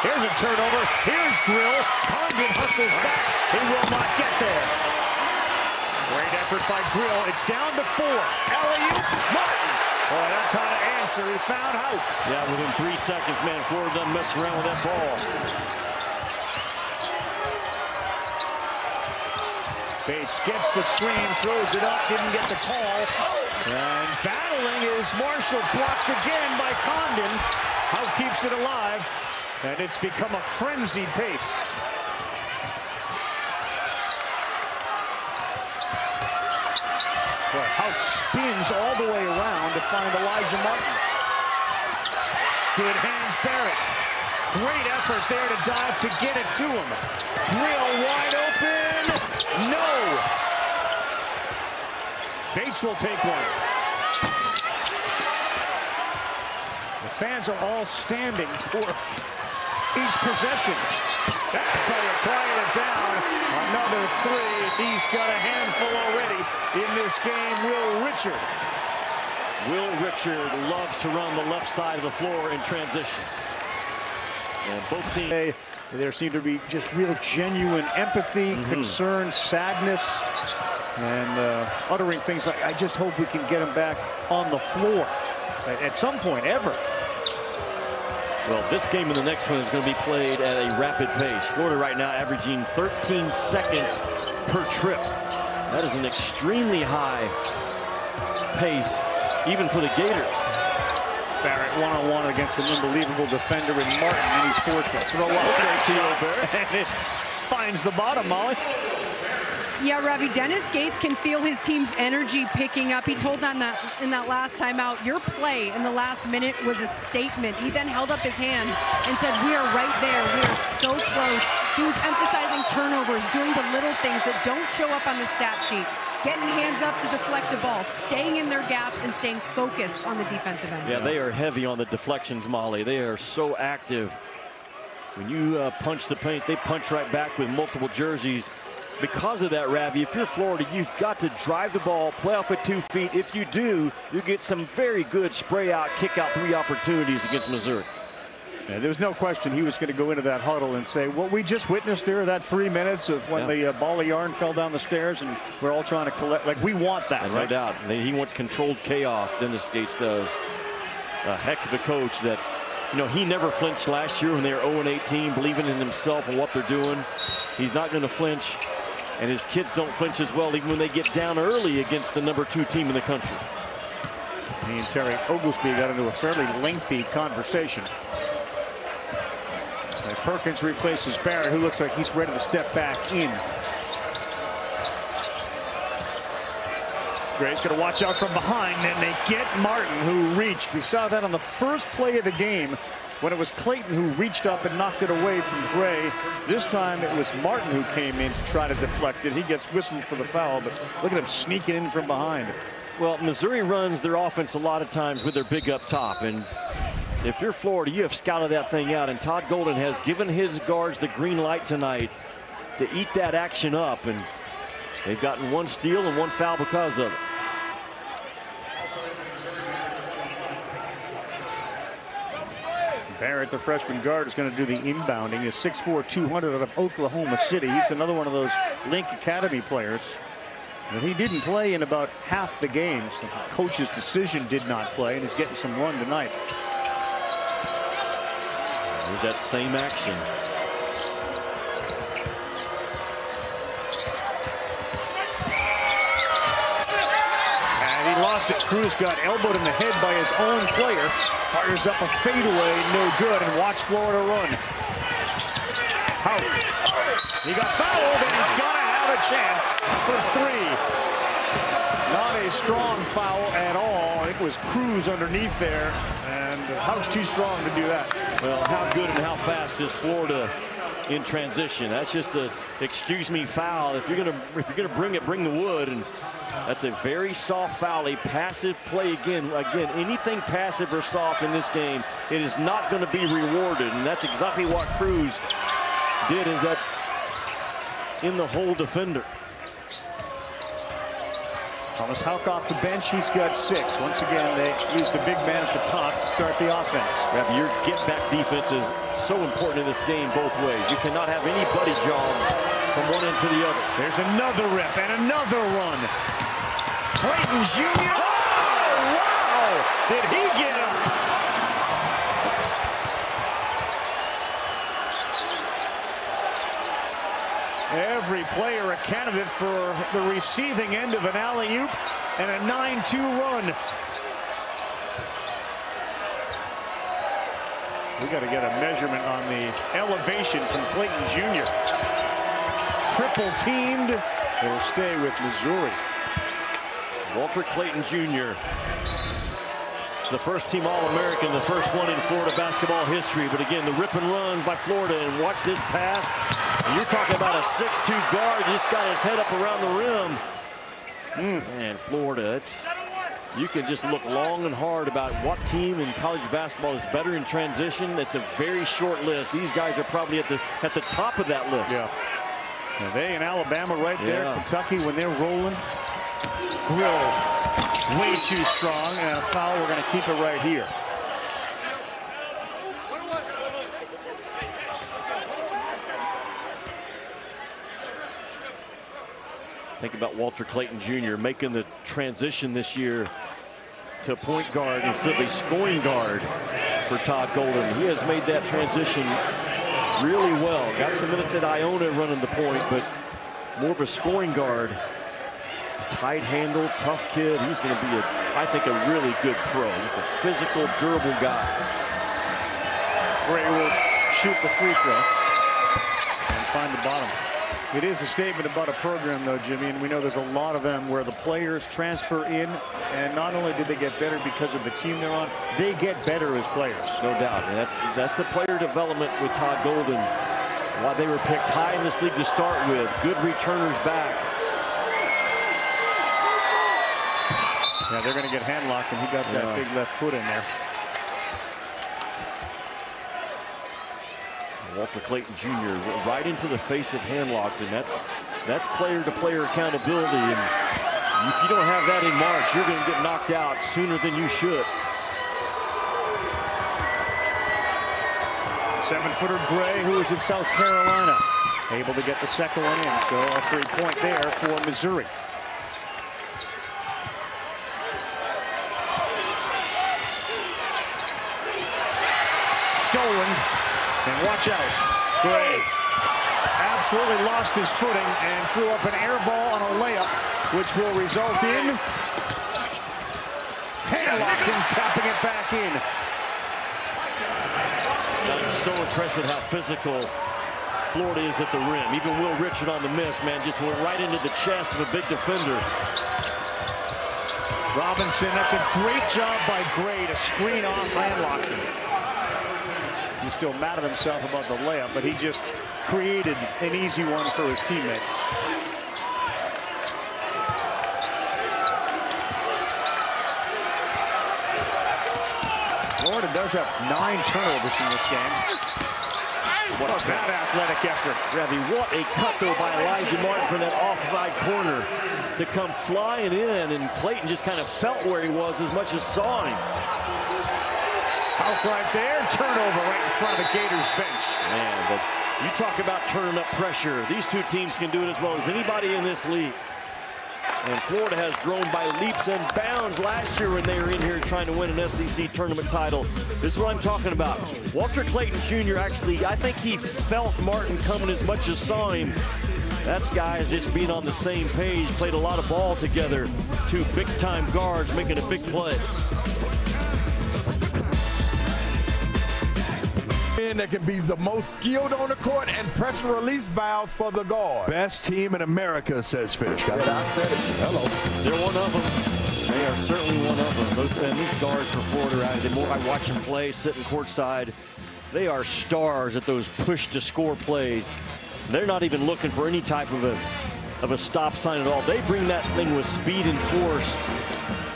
Here's a turnover. Here's Grill. Condon hustles back. He will not get there. Great effort by Grill. It's down to 4. Alley-oop. Martin. Boy, that's how to answer. He found out. Yeah, within 3 seconds, man, Florida doesn't mess around with that ball. Bates gets the screen, throws it up, didn't get the call. And battling is Marshall, blocked again by Condon. How keeps it alive? And it's become a frenzied pace. Boy, Hout spins all the way around to find Elijah Martin. Good hands, Barrett. Great effort there to dive to get it to him. Grill wide open. No. Bates will take one. The fans are all standing for each possession. That's how you quiet it down. Another 3. He's got a handful already in this game. Will Richard. Will Richard loves to run the left side of the floor in transition. And both teams. There seemed to be just real genuine empathy, concern, sadness, and uttering things like, I just hope we can get him back on the floor at some point ever. Well, this game and the next one is going to be played at a rapid pace. Florida right now averaging 13 seconds per trip. That is an extremely high pace, even for the Gators. Barrett one-on-one against an unbelievable defender in Martin, and he's forced to throw up. And it finds the bottom, Molly. Yeah, Ravi, Dennis Gates can feel his team's energy picking up. He told them that in that last timeout, your play in the last minute was a statement. He then held up his hand and said, we are right there. We are so close. He was emphasizing turnovers, doing the little things that don't show up on the stat sheet. Getting hands up to deflect a ball, staying in their gaps, and staying focused on the defensive end. Yeah, they are heavy on the deflections, Molly. They are so active. When you punch the paint, they punch right back with multiple jerseys. Because of that, Ravi, if you're Florida, you've got to drive the ball, play off at 2 feet. If you do, you get some very good spray-out, kick-out 3 opportunities against Missouri. Yeah, there was no question he was going to go into that huddle and say, what we just witnessed there, that 3 minutes of when the ball of yarn fell down the stairs, and we're all trying to collect. Like, we want that. And right out. He wants controlled chaos. Dennis Gates does. A heck of a coach that, you know, he never flinched last year when they were 0-18, believing in himself and what they're doing. He's not going to flinch And his kids don't flinch as well even when they get down early against the #2 team in the country. He and Terry Oglesby got into a fairly lengthy conversation. As Perkins replaces Barrett, who looks like he's ready to step back in. Gray's going to watch out from behind, and they get Martin, who reached. We saw that on the first play of the game when it was Clayton who reached up and knocked it away from Gray. This time it was Martin who came in to try to deflect it. He gets whistled for the foul, but look at him sneaking in from behind. Well, Missouri runs their offense a lot of times with their big up top, and if you're Florida, you have scouted that thing out, and Todd Golden has given his guards the green light tonight to eat that action up, and they've gotten 1 steal and 1 foul because of it. Barrett, the freshman guard, is going to do the inbounding. He's 6'4", 200 out of Oklahoma City. He's another one of those Link Academy players. And he didn't play in about half the games. The coach's decision did not play, and he's getting some run tonight. There's that same action. And he lost it. Cruz got elbowed in the head by his own player. Fires up a fadeaway, no good, and watch Florida run. Out. He got fouled, and he's going to have a chance for 3. Not a strong foul at all. It was Cruz underneath there, and Hauk's too strong to do that. Well, how good and how fast is Florida in transition? That's just a excuse me foul. If you're gonna bring it, bring the wood, and that's a very soft foul, a passive play again. Again, anything passive or soft in this game, it is not going to be rewarded, and that's exactly what Cruz did. Is that in the hole defender? Thomas Hauk off the bench. He's got 6. Once again, they use the big man at the top to start the offense. Yeah, your get-back defense is so important in this game both ways. You cannot have any buddy jobs from one end to the other. There's another rip and another run. Clayton Jr. Oh, wow! Did he get him? Every player a candidate for the receiving end of an alley-oop and a 9-2 run. We got to get a measurement on the elevation from Clayton Jr. Triple teamed. It'll stay with Missouri. Walter Clayton Jr. the first team All-American, the first one in Florida basketball history. But again, the rip and runs by Florida, and watch this pass. And you're talking about a 6'2" guard, just got his head up around the rim. Man, Florida, you can just look long and hard about what team in college basketball is better in transition. It's a very short list. These guys are probably at the top of that list. Yeah. Now they in Alabama right there. Kentucky, when they're rolling. Grill way too strong, and a foul. We're going to keep it right here. Think about Walter Clayton Jr. making the transition this year to point guard instead of a scoring guard for Todd Golden. He has made that transition really well. Got some minutes at Iona running the point, but more of a scoring guard. Tight handle, tough kid. He's going to be, I think, a really good pro. Just a physical, durable guy. Gray will shoot the free throw and find the bottom. It is a statement about a program, though, Jimmy, and we know there's a lot of them where the players transfer in, and not only do they get better because of the team they're on, they get better as players. No doubt. And that's the player development with Todd Golden. Why they were picked high in this league to start with. Good returners back. Yeah, they're going to get hand locked, and he got that big left foot in there. Walter Clayton Jr. right into the face of hand locked, and that's player-to-player accountability. And if you don't have that in March, you're going to get knocked out sooner than you should. 7-footer Gray, who is in South Carolina, able to get the second one in. So a 3-point there for Missouri. Stolen, and watch out. Gray absolutely lost his footing and threw up an air ball on a layup, which will result in handlocked and tapping it back in. I'm so impressed with how physical Florida is at the rim. Even Will Richard on the miss, man, just went right into the chest of a big defender. Robinson, that's a great job by Gray to screen off handlocking. He's still mad at himself about the layup, but he just created an easy one for his teammate. Florida does have 9 turnovers in this game. What a bad athletic effort. Ravi, what a cut, though, by Elijah Martin from that offside corner to come flying in, and Clayton just kind of felt where he was as much as saw him. Out right there, turnover right in front of the Gators bench. Man, but you talk about turning up pressure. These two teams can do it as well as anybody in this league. And Florida has grown by leaps and bounds last year when they were in here trying to win an SEC tournament title. This is what I'm talking about. Walter Clayton Jr. actually, I think he felt Martin coming as much as saw him. That's guys just being on the same page, played a lot of ball together. Two big-time guards making a big play. That can be the most skilled on the court and pressure release valves for the guard. Best team in America, says Fish. Yeah, I said it. Hello. They're one of them. They are certainly one of them. And these guards for Florida, the more I watch them play, sitting courtside, they are stars at those push-to-score plays. They're not even looking for any type of a stop sign at all. They bring that thing with speed and force.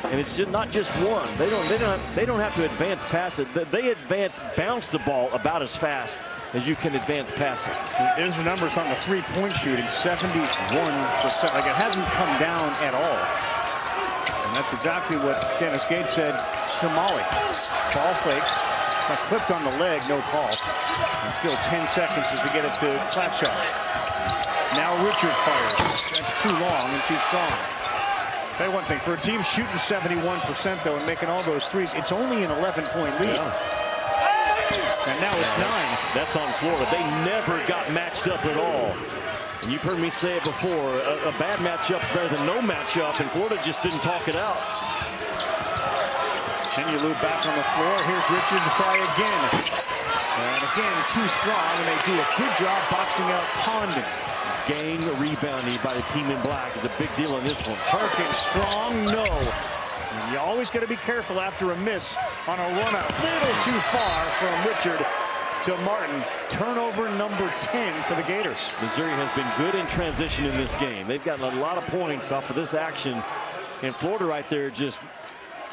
And it's just not just one. They don't have to advance past it. They bounce the ball about as fast as you can advance past it. There's the numbers on the three-point shooting, 71%. Like, it hasn't come down at all. And that's exactly what Dennis Gates said to Molly. Ball fake, got clipped on the leg, no call. And still 10 seconds as to get it to flat shot. Now Richard fires. That's too long and too strong. Tell you one thing, for a team shooting 71% though and making all those threes, it's only an 11-point lead. Yeah. And now it's 9. That's on Florida. They never got matched up at all. And you've heard me say it before, a bad matchup is better than no matchup, and Florida just didn't talk it out. Chinyelu back on the floor. Here's Richard to try again. And again, too strong, and they do a good job boxing out Condon. Gang rebounding by the team in black is a big deal in this one. Perkins strong, no. And you always got to be careful after a miss on a run a little too far from Richard to Martin. Turnover number 10 for the Gators. Missouri has been good in transition in this game. They've gotten a lot of points off of this action. And Florida right there just,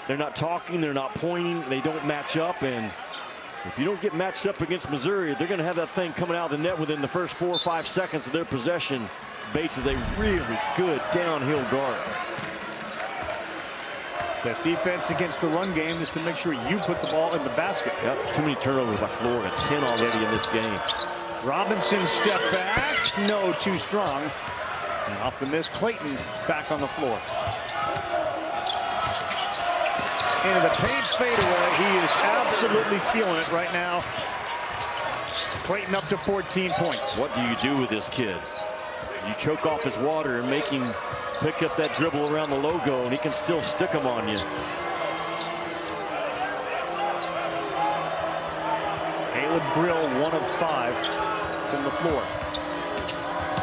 they're not talking, they're not pointing, they don't match up. And if you don't get matched up against Missouri, they're going to have that thing coming out of the net within the first 4 or 5 seconds of their possession. Bates is a really good downhill guard. Best defense against the run game is to make sure you put the ball in the basket. Yep, too many turnovers by Florida. 10 already in this game. Robinson Step back. No, too strong. And off the miss, Clayton back on the floor. Into the paint fadeaway. He is absolutely feeling it right now. Clayton up to 14 points. What do you do with this kid? You choke off his water and make him pick up that dribble around the logo, and he can still stick them on you. Caleb Grill, 1 of 5 from the floor.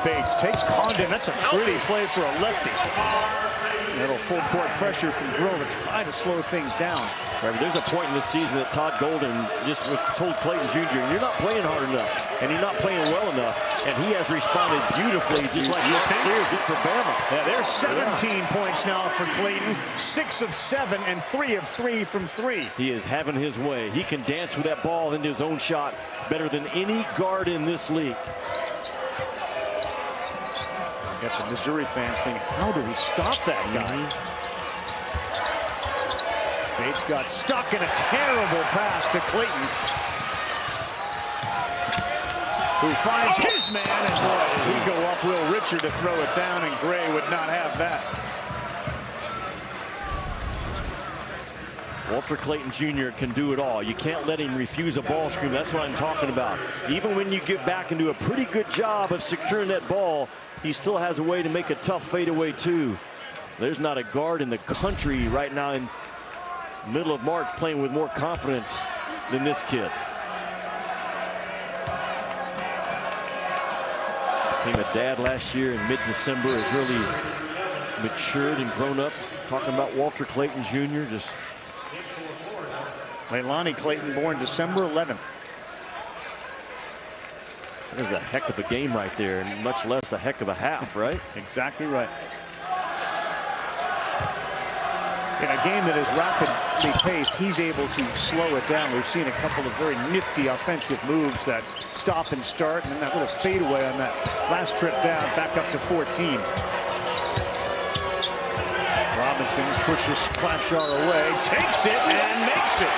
Bates takes Condon. That's a pretty play for a lefty. Little full court pressure from Grill to try to slow things down. Right, there's a point in this season that Todd Golden just told Clayton Jr., you're not playing hard enough, and you're not playing well enough, and he has responded beautifully, just like Mark Sears did for Bama. Yeah, there's 17 points now for Clayton, 6 of 7 and 3 of 3 from 3. He is having his way. He can dance with that ball into his own shot better than any guard in this league. Got the Missouri fans thinking, how do we stop that guy? Bates got stuck in a terrible pass to Clayton, who finds his man, and boy, he go up Will Richard to throw it down, and Gray would not have that. Walter Clayton Jr. can do it all. You can't let him refuse a ball screen. That's what I'm talking about. Even when you get back and do a pretty good job of securing that ball, he still has a way to make a tough fadeaway too. There's not a guard in the country right now in middle of March playing with more confidence than this kid. Became a dad last year in mid-December. Has really matured and grown up. Talking about Walter Clayton Jr. Just Leilani Clayton, born December 11th. that is a heck of a game right there, and much less a heck of a half, right? Exactly right. In a game that is rapidly paced, he's able to slow it down. We've seen a couple of very nifty offensive moves that stop and start, and then that little fadeaway on that last trip down, back up to 14. Robinson pushes Clapshar away, takes it, and makes it.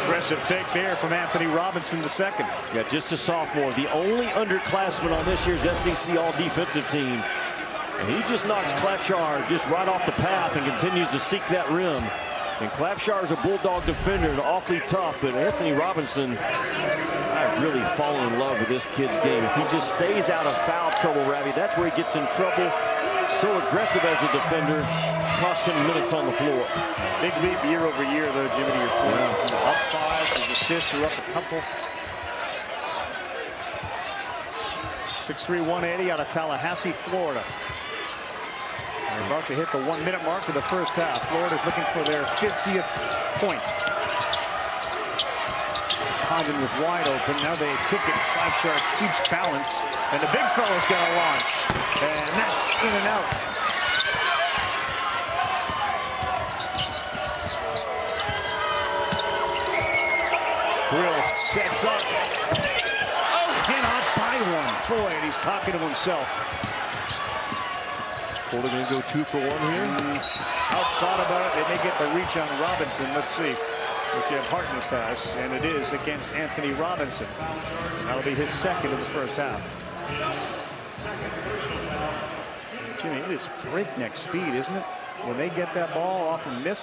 Aggressive take there from Anthony Robinson II. Yeah, just a sophomore, the only underclassman on this year's SEC all-defensive team. And he just knocks Clapshar just right off the path and continues to seek that rim. And Clapshar is a bulldog defender and awfully tough, but Anthony Robinson, I've really fallen in love with this kid's game. If he just stays out of foul trouble, Ravi, that's where he gets in trouble. So aggressive as a defender, cost him minutes on the floor. Big leap year over year, though, Jimmy, to your point. Yeah. Up 5, his assists are up a couple. 6'3", 180 out of Tallahassee, Florida. They're about to hit the 1-minute mark of the first half. Florida's looking for their 50th point. Condon was wide open. Now they kick it. Clapshar keeps balance. And the big fella's going to launch. And that's in and out. Grill sets up. Oh, cannot buy one. Boy, and he's talking to himself. Florida going to go 2 for 1 here. Thought about it. They may get the reach on Robinson. Let's see what Jeff Hartness has. And it is against Anthony Robinson. That'll be his second of the first half. Jimmy, it is breakneck speed, isn't it? When they get that ball off and miss.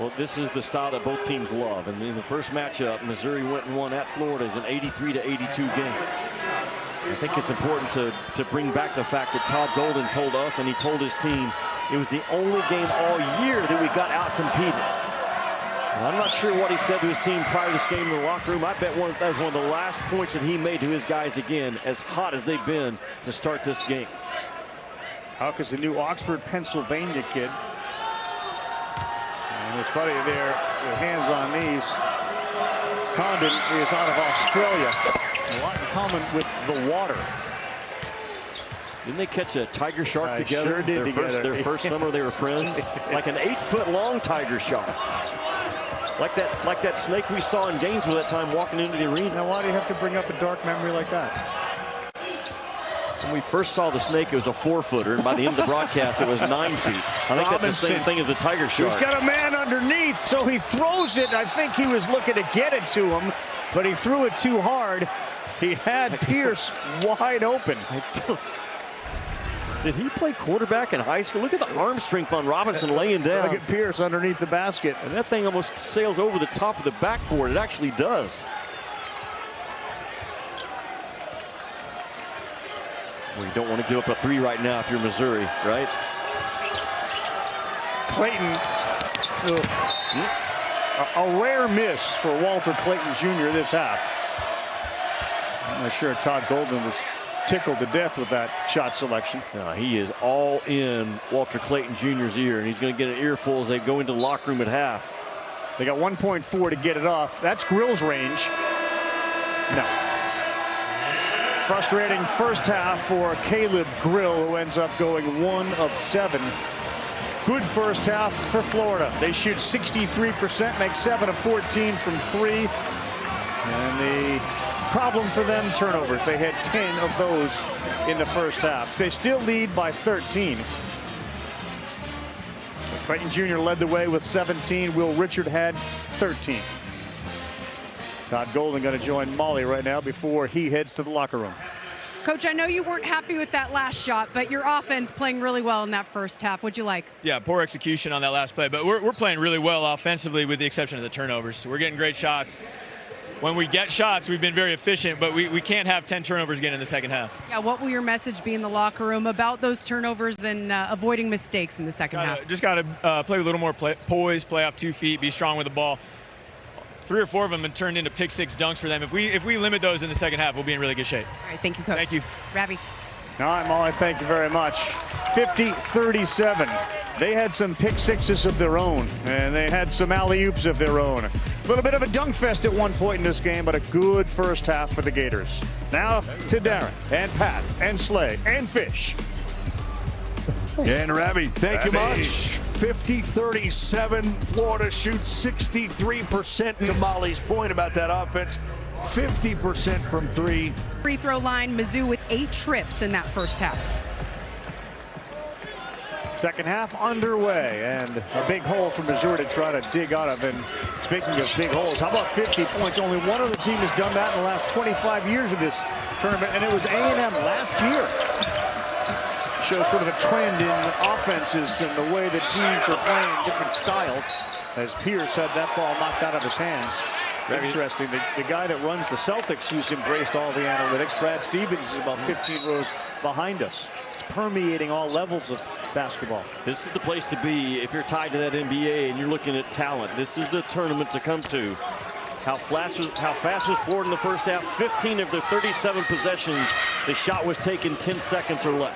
Well, this is the style that both teams love. And in the first matchup, Missouri went and won at Florida as an 83-82 game. I think it's important to bring back the fact that Todd Golden told us, and he told his team, it was the only game all year that we got out-competed. I'm not sure what he said to his team prior to this game in the locker room. I bet that was one of the last points that he made to his guys again, as hot as they've been to start this game. Houck is the new Oxford, Pennsylvania kid. And his buddy there with hands on knees. Condon is out of Australia. A lot in common with the water. Didn't they catch a tiger shark together? Sure did Their first summer they were friends. Like an 8-foot-long tiger shark. Like that snake we saw in Gainesville that time walking into the arena. Now why do you have to bring up a dark memory like that? When we first saw the snake, it was a 4-footer, and by the end of the broadcast, it was 9 feet. I think that's the same thing as a tiger shark. He's got a man underneath, so he throws it. I think he was looking to get it to him, but he threw it too hard. He had Pierce wide open. Did he play quarterback in high school? Look at the arm strength on Robinson laying down. Look at Pierce underneath the basket. And that thing almost sails over the top of the backboard. It actually does. Well, you don't want to give up a 3 right now if you're Missouri, right? Clayton. A rare miss for Walter Clayton Jr. this half. I'm not sure Todd Golden was tickled to death with that shot selection. No, he is all in Walter Clayton Jr.'s ear, and he's going to get an earful as they go into the locker room at half. They got 1.4 to get it off. That's Grill's range. No. Frustrating first half for Caleb Grill, who ends up going 1 of 7. Good first half for Florida. They shoot 63%, make 7 of 14 from 3. And the problem for them, turnovers. They had 10 of those in the first half. They still lead by 13. Clayton Jr. led the way with 17. Will Richard had 13. Todd Golden going to join Molly right now before he heads to the locker room. Coach, I know you weren't happy with that last shot, but your offense playing really well in that first half. What'd you like? Yeah, poor execution on that last play, but we're playing really well offensively with the exception of the turnovers. We're getting great shots. When we get shots, we've been very efficient, but we can't have 10 turnovers again in the second half. Yeah, what will your message be in the locker room about those turnovers and avoiding mistakes in the second half? Just got to play with a little more poise, play off 2 feet, be strong with the ball. 3 or 4 of them have turned into pick 6 dunks for them. If we limit those in the second half, we'll be in really good shape. All right, thank you, Coach. Thank you. Ravi. All right, Molly, thank you very much. 50-37. They had some pick sixes of their own, and they had some alley-oops of their own. A little bit of a dunk fest at one point in this game, but a good first half for the Gators. Now to Darren and Pat and Slay and Fish. And Ravi, thank you much. 50-37. Florida shoots 63% to Molly's point about that offense. 50% from 3. Free throw line, Mizzou with 8 trips in that first half. Second half underway, and a big hole for Missouri to try to dig out of. And speaking of big holes, how about 50 points? Only one other team has done that in the last 25 years of this tournament, and it was A&M last year. Shows sort of a trend in offenses and the way that teams are playing different styles. As Pierce had that ball knocked out of his hands. Very interesting. The guy that runs the Celtics, who's embraced all the analytics, Brad Stevens, is about 15 rows behind us. It's permeating all levels of basketball. This is the place to be if you're tied to that NBA and you're looking at talent. This is the tournament to come to. How fast was Florida in the first half? 15 of their 37 possessions, the shot was taken 10 seconds or less.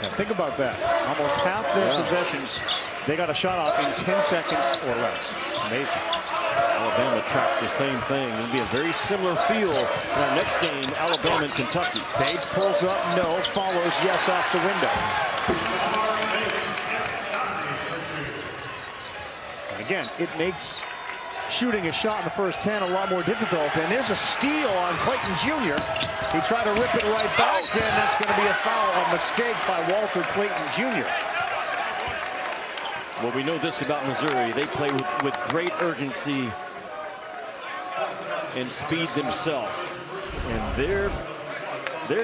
Now think about that. Almost half their possessions, they got a shot off in 10 seconds or less. Amazing. Alabama tracks the same thing. It'll be a very similar feel in our next game, Alabama and Kentucky. Bates pulls up, no, follows, yes, off the window. And again, it makes shooting a shot in the first 10 a lot more difficult. And there's a steal on Clayton Jr. He tried to rip it right back, and that's going to be a foul, a mistake by Walter Clayton Jr. Well, we know this about Missouri. They play with great urgency and speed themselves. And their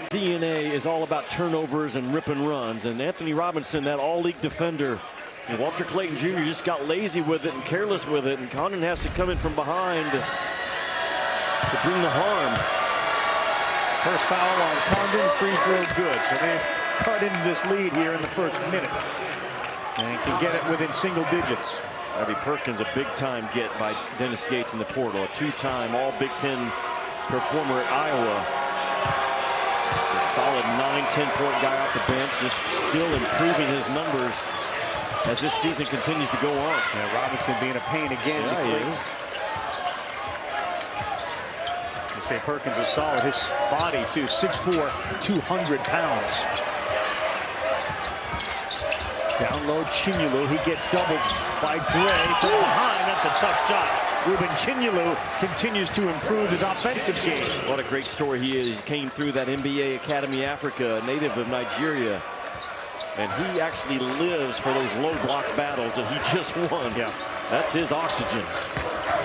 DNA is all about turnovers and rip and runs. And Anthony Robinson, that all-league defender, and Walter Clayton Jr. just got lazy with it and careless with it. And Condon has to come in from behind to bring the harm. First foul on Condon, free throw good. So they've cut into this lead here in the first minute. And can get it within single digits. Ravi Perkins, a big-time get by Dennis Gates in the portal. A 2-time All-Big Ten performer at Iowa. A solid 9-10-point guy off the bench, just still improving his numbers as this season continues to go on. Yeah, Robinson being a pain again. Yeah, he is. You say Perkins is solid. His body, too, 6'4", 200 pounds. Down low, Chinyelu. He gets doubled by Gray from behind. That's a tough shot. Ruben Chinyelu continues to improve his offensive game. What a great story he is. He came through that NBA Academy Africa, a native of Nigeria. And he actually lives for those low block battles that he just won. Yeah. That's his oxygen.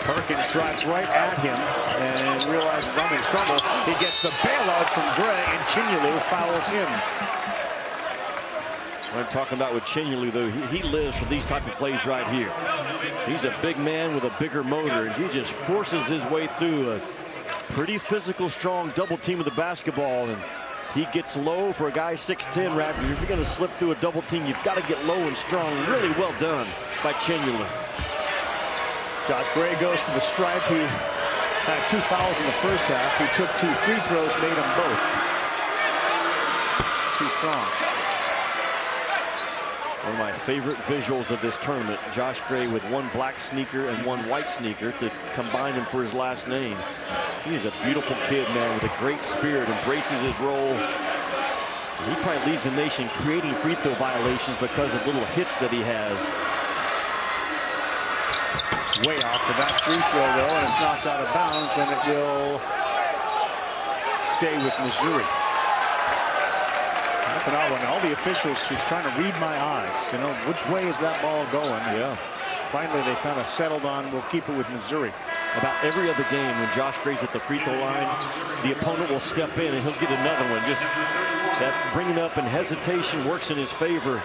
Perkins drives right at him and realizes I'm in trouble. He gets the bailout from Gray, and Chinyelu fouls him. What I'm talking about with Chinyelu, though, he lives for these type of plays right here. He's a big man with a bigger motor, and he just forces his way through a pretty physical, strong double team with the basketball. And he gets low for a guy 6'10", Ravi. If you're going to slip through a double team, you've got to get low and strong. Really well done by Chinyelu. Josh Gray goes to the stripe. He had 2 fouls in the first half. He took 2 free throws, made them both. Too strong. One of my favorite visuals of this tournament, Josh Gray with 1 black sneaker and 1 white sneaker to combine him for his last name. He's a beautiful kid, man, with a great spirit, embraces his role. He probably leads the nation creating free throw violations because of little hits that he has. Way off for that free throw, though, and it's knocked out of bounds, and it will stay with Missouri. That's an odd one. All the officials, he's trying to read my eyes. You know, which way is that ball going? Yeah. Finally, they kind of settled on, we'll keep it with Missouri. about every other game when Josh Gray's at the free throw line, the opponent will step in and he'll get another one. Just that bringing up and hesitation works in his favor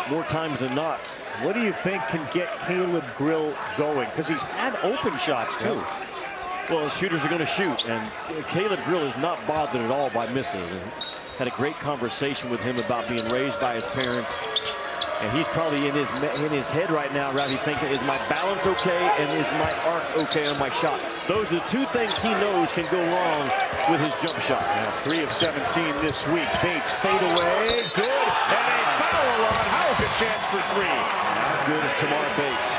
more times than not. What do you think can get Caleb Grill going? Because he's had open shots too. Yeah. Well, shooters are going to shoot, and Caleb Grill is not bothered at all by misses. And had a great conversation with him about being raised by his parents. And he's probably in his head right now, Ravi, thinking, is my balance okay and is my arc okay on my shot? Those are the two things he knows can go wrong with his jump shot. Now, 3 of 17 this week. Bates fade away, good, and a foul on Houck, a chance for 3. How good is Tamar Bates?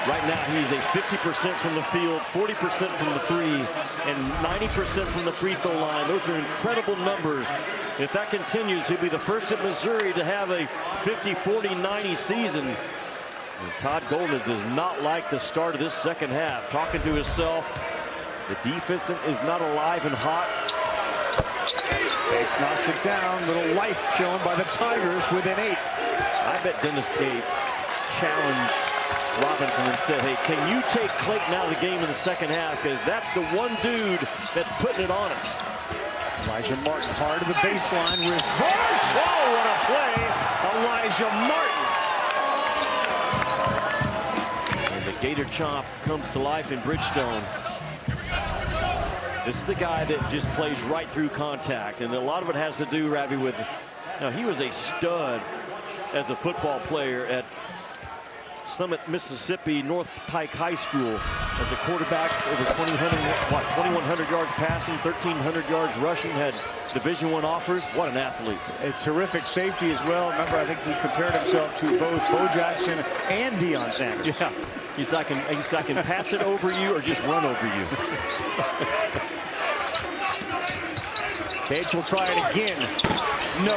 Right now, he's a 50% from the field, 40% from the 3, and 90% from the free throw line. Those are incredible numbers. If that continues, he'll be the first at Missouri to have a 50, 40, 90 season. And Todd Golden does not like the start of this second half. Talking to himself, the defense is not alive and hot. Bates knocks it down. Little life shown by the Tigers within 8. I bet Dennis Gate challenged Robinson and said, hey, can you take Clayton out of the game in the second half? Because that's the one dude that's putting it on us. Elijah Martin hard to the baseline. Reverse! Oh, what a play! Elijah Martin. And the Gator chomp comes to life in Bridgestone. This is the guy that just plays right through contact. And a lot of it has to do, Ravi, with, he was a stud as a football player at Summit, Mississippi, North Pike High School as a quarterback. Over 2,100 yards passing, 1,300 yards rushing, had Division I offers. What an athlete. A terrific safety as well. Remember, I think he compared himself to both Bo Jackson and Deion Sanders. Yeah, he said, I can pass it over you or just run over you. Bates will try it again. No.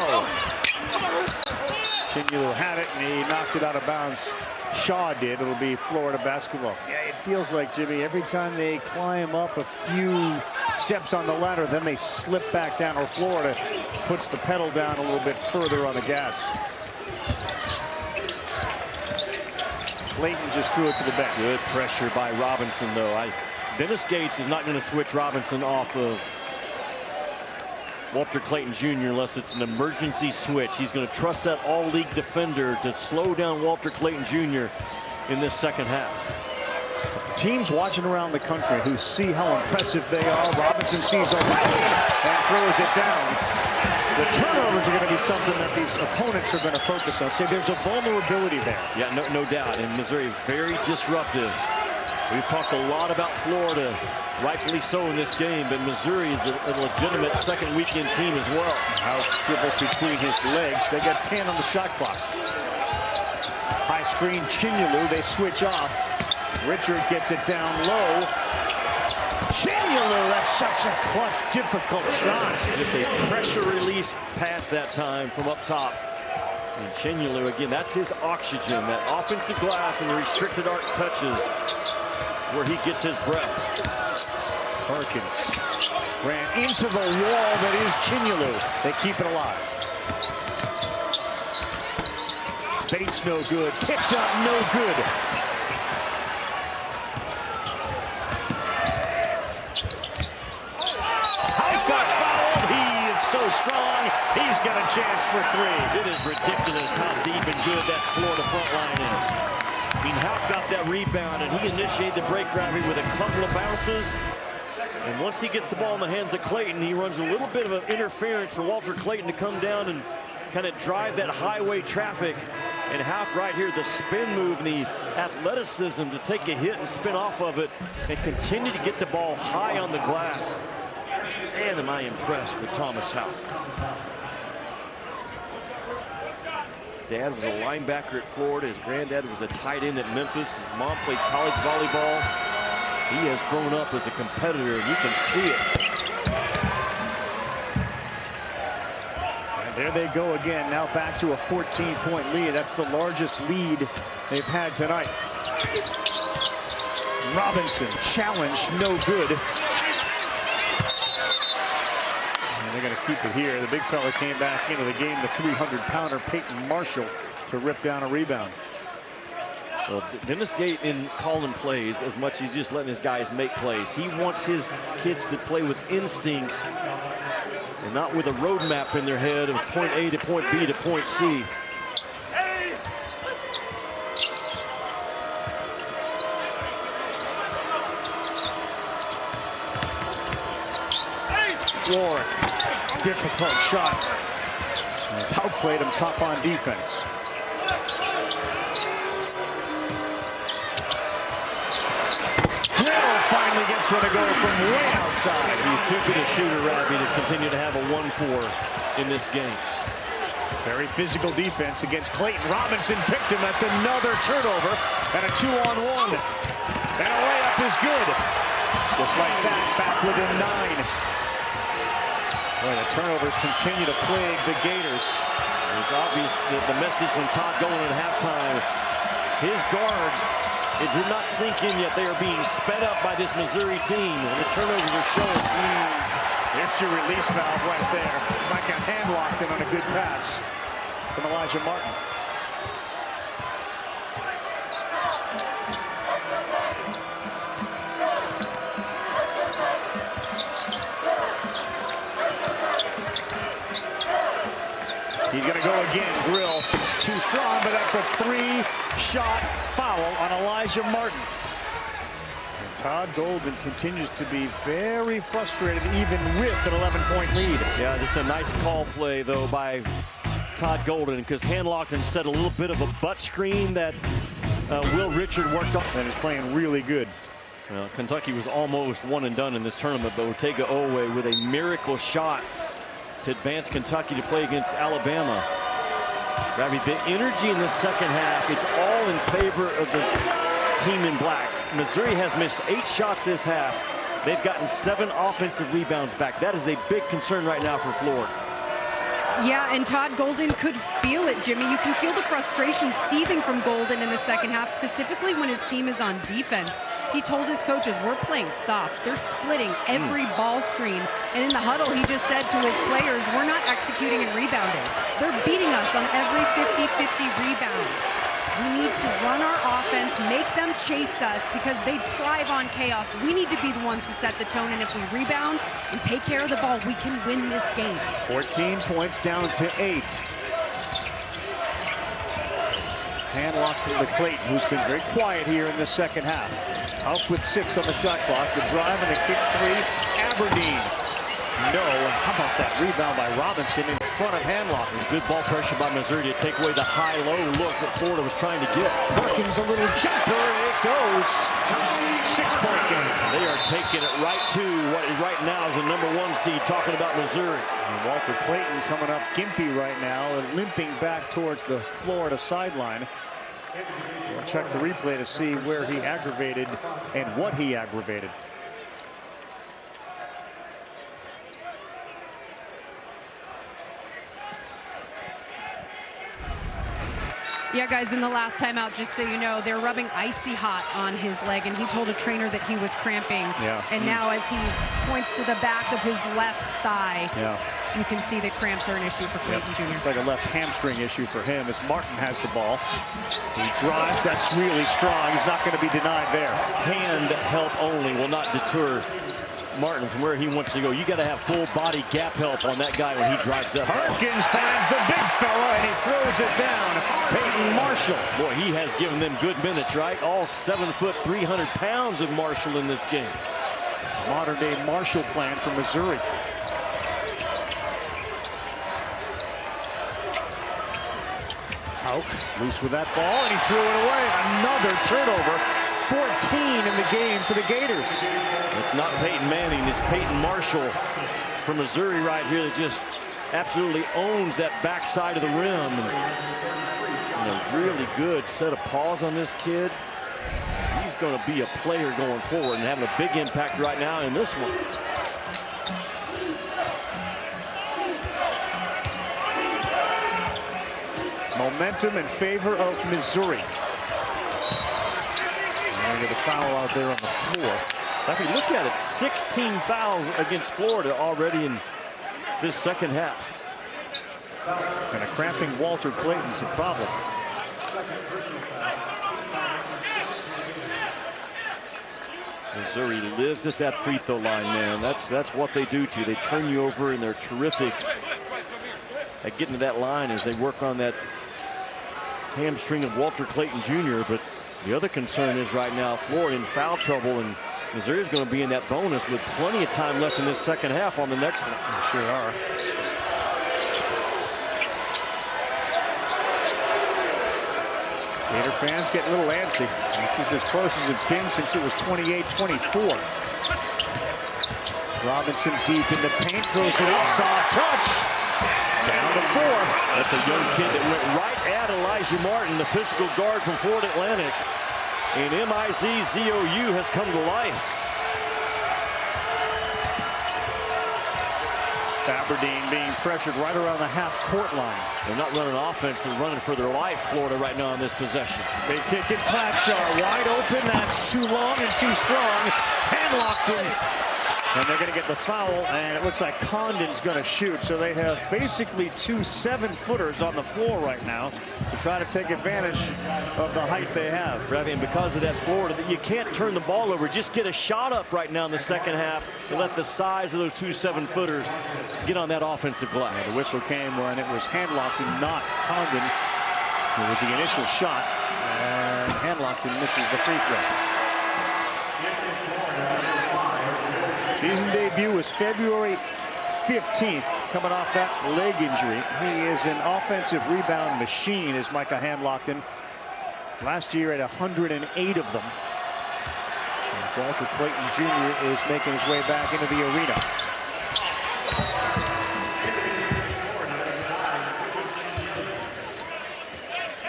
Chinulu had it, and he knocked it out of bounds. Shaw did. It'll be Florida basketball. Yeah, it feels like, Jimmy, every time they climb up a few steps on the ladder, then they slip back down, or Florida puts the pedal down a little bit further on the gas. Clayton just threw it to the bench. Good pressure by Robinson, though. Dennis Gates is not going to switch Robinson off of Walter Clayton Jr. unless it's an emergency switch. He's going to trust that all-league defender to slow down Walter Clayton Jr. in this second half. Teams watching around the country who see how impressive they are. Robinson sees a lane and throws it down. The turnovers are going to be something that these opponents are going to focus on. So there's a vulnerability there. Yeah, no doubt. And Missouri very disruptive. We've talked a lot about Florida, rightfully so in this game, but Missouri is a legitimate second weekend team as well. House dribbles between his legs. They got 10 on the shot clock. High screen, Chinulu, they switch off. Richard gets it down low. Chinulu, that's such a clutch, difficult shot. Just a pressure release pass that time from up top. And Chinulu, again, that's his oxygen, that offensive glass and the restricted arc touches where he gets his breath. Perkins ran into the wall that is Chinulu. They keep it alive. Bates no good. Tipped up, no good. Houck got fouled. He is so strong. He's got a chance for 3. It is ridiculous how deep and good that Florida front line is. I mean, Houck got that rebound, and he initiated the break Ravi with a couple of bounces. And once he gets the ball in the hands of Clayton, he runs a little bit of an interference for Walter Clayton to come down and kind of drive that highway traffic. And Houck right here, the spin move and the athleticism to take a hit and spin off of it and continue to get the ball high on the glass. Man, am I impressed with Thomas Houck. Dad was a linebacker at Florida. His granddad was a tight end at Memphis. His mom played college volleyball. He has grown up as a competitor, and you can see it. And there they go again, now back to a 14-point lead. That's the largest lead they've had tonight. Robinson, challenge, no good. They're going to keep it here. The big fella came back into the game, the 300-pounder Peyton Marshall, to rip down a rebound. Well, Dennis Gate in calling plays as much as just letting his guys make plays. He wants his kids to play with instincts and not with a roadmap in their head of point A to point B to point C. Warren, difficult shot. He's outplayed him tough on defense. Grill finally gets one to go from way outside. He's too good a shooter, Ravi, to continue to have a 1-4 in this game. Very physical defense against Clayton. Robinson picked him. That's another turnover and a 2-on-1. And a layup is good. Just like that, back within 9. Boy, the turnovers continue to plague the Gators. It was obvious that the message from Todd Golden at halftime. His guards, it did not sink in yet. They are being sped up by this Missouri team. And the turnovers are showing. It's your release valve right there. Like a hand locked in on a good pass from Elijah Martin. He's going to go again. Grill too strong, but that's a 3-shot foul on Elijah Martin. And Todd Golden continues to be very frustrated, even with an 11-point lead. Yeah, just a nice call play, though, by Todd Golden, because hand locked and set a little bit of a butt screen that Will Richard worked on. And is playing really good. Well, Kentucky was almost one and done in this tournament, but Ortega Owe with a miracle shot to advance Kentucky to play against Alabama. Ravi, the energy in the second half, it's all in favor of the team in black. Missouri has missed 8 shots this half. They've gotten 7 offensive rebounds back. That is a big concern right now for Florida. Yeah, and Todd Golden could feel it, Jimmy. You can feel the frustration seething from Golden in the second half, specifically when his team is on defense. He told his coaches, we're playing soft. They're splitting every ball screen. And in the huddle, he just said to his players, we're not executing and rebounding. They're beating us on every 50-50 rebound. We need to run our offense, make them chase us because they thrive on chaos. We need to be the ones to set the tone. And if we rebound and take care of the ball, we can win this game. 14 points down to 8. Hand locked to Clayton, who's been very quiet here in the second half. Out with 6 on the shot clock. The drive and the kick 3. Aberdeen. No. How about that rebound by Robinson in front of Handlock? Good ball pressure by Missouri to take away the high-low look that Florida was trying to get. Perkins a little jumper. It goes. 6-point game. They are taking it right to what is right now is the #1 seed, talking about Missouri. And Walter Clayton coming up gimpy right now and limping back towards the Florida sideline. We'll check the replay to see where he aggravated and what he aggravated. Yeah, guys, in the last timeout, just so you know, they're rubbing icy hot on his leg, and he told a trainer that he was cramping. Yeah. And now as he points to the back of his left thigh, you can see that cramps are an issue for Clayton Jr. It's like a left hamstring issue for him as Martin has the ball. He drives. That's really strong. He's not going to be denied there. Hand help only will not deter Martin from where he wants to go. You got to have full body gap help on that guy when he drives up. Perkins finds the big fella and he throws it down. Peyton Marshall. Boy, he has given them good minutes, right? All 7 foot, 300 pounds of Marshall in this game. Modern day Marshall plan for Missouri. Hauk loose with that ball and he threw it away. Another turnover. 14 in the game for the Gators. It's not Peyton Manning, it's Peyton Marshall from Missouri right here that just absolutely owns that backside of the rim. And a really good set of paws on this kid. He's going to be a player going forward and having a big impact right now in this one. Momentum in favor of Missouri. Get a foul out there on the floor. If you look at it, 16 fouls against Florida already in this second half. And a cramping Walter Clayton's a problem. Missouri lives at that free throw line, man. That's what they do to you. They turn you over, and they're terrific at getting to that line as they work on that hamstring of Walter Clayton Jr. But the other concern is right now Florida in foul trouble, and Missouri's going to be in that bonus with plenty of time left in this second half on the next one. They sure are. Gator fans get a little antsy. This is as close as it's been since it was 28-24. Robinson deep in the paint, throws it inside, touch. Down to 4. That's a young kid that went right at Elijah Martin, the physical guard from Florida Atlantic. And MIZZOU has come to life. Aberdeen being pressured right around the half-court line. They're not running offense, they're running for their life, Florida, right now in this possession. They kick it, Clapshar wide open. That's too long and too strong. Handlocked him. And they're going to get the foul, and it looks like Condon's going to shoot. So they have basically 2 7-footers on the floor right now to try to take advantage of the height they have. Ravi, and because of that Florida, you can't turn the ball over. Just get a shot up right now in the second half and let the size of those 2 7-footers get on that offensive glass. The whistle came when it was Handlockton, not Condon. It was the initial shot, and Handlockton misses the free throw. Season debut was February 15th, coming off that leg injury. He is an offensive rebound machine, is Micah Handlockton. Last year at 108 of them. And Walter Clayton Jr. is making his way back into the arena.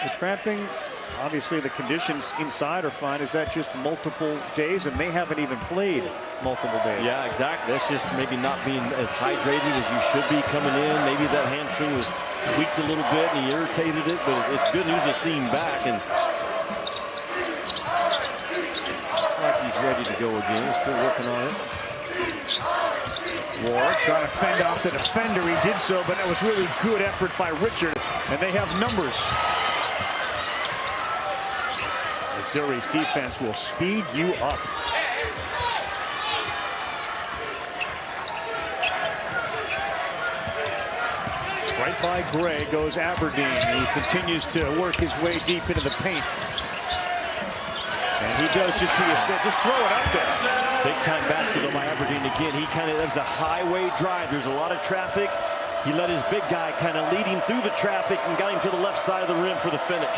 The cramping, obviously the conditions inside are fine. Is that just multiple days? And they haven't even played multiple days. Yeah, exactly. That's just maybe not being as hydrated as you should be coming in. Maybe that hamstring was tweaked a little bit and he irritated it, but it's good news to see him back. And like he's ready to go again. He's still working on it. Ward trying to fend off the defender. He did so, but it was really good effort by Richard. And they have numbers. Missouri's defense will speed you up. Right by Gray goes Aberdeen. He continues to work his way deep into the paint. And he does just what you said, just throw it up there. Big time basketball by Aberdeen again. He kind of, that's a highway drive. There's a lot of traffic. He let his big guy kind of lead him through the traffic and got him to the left side of the rim for the finish.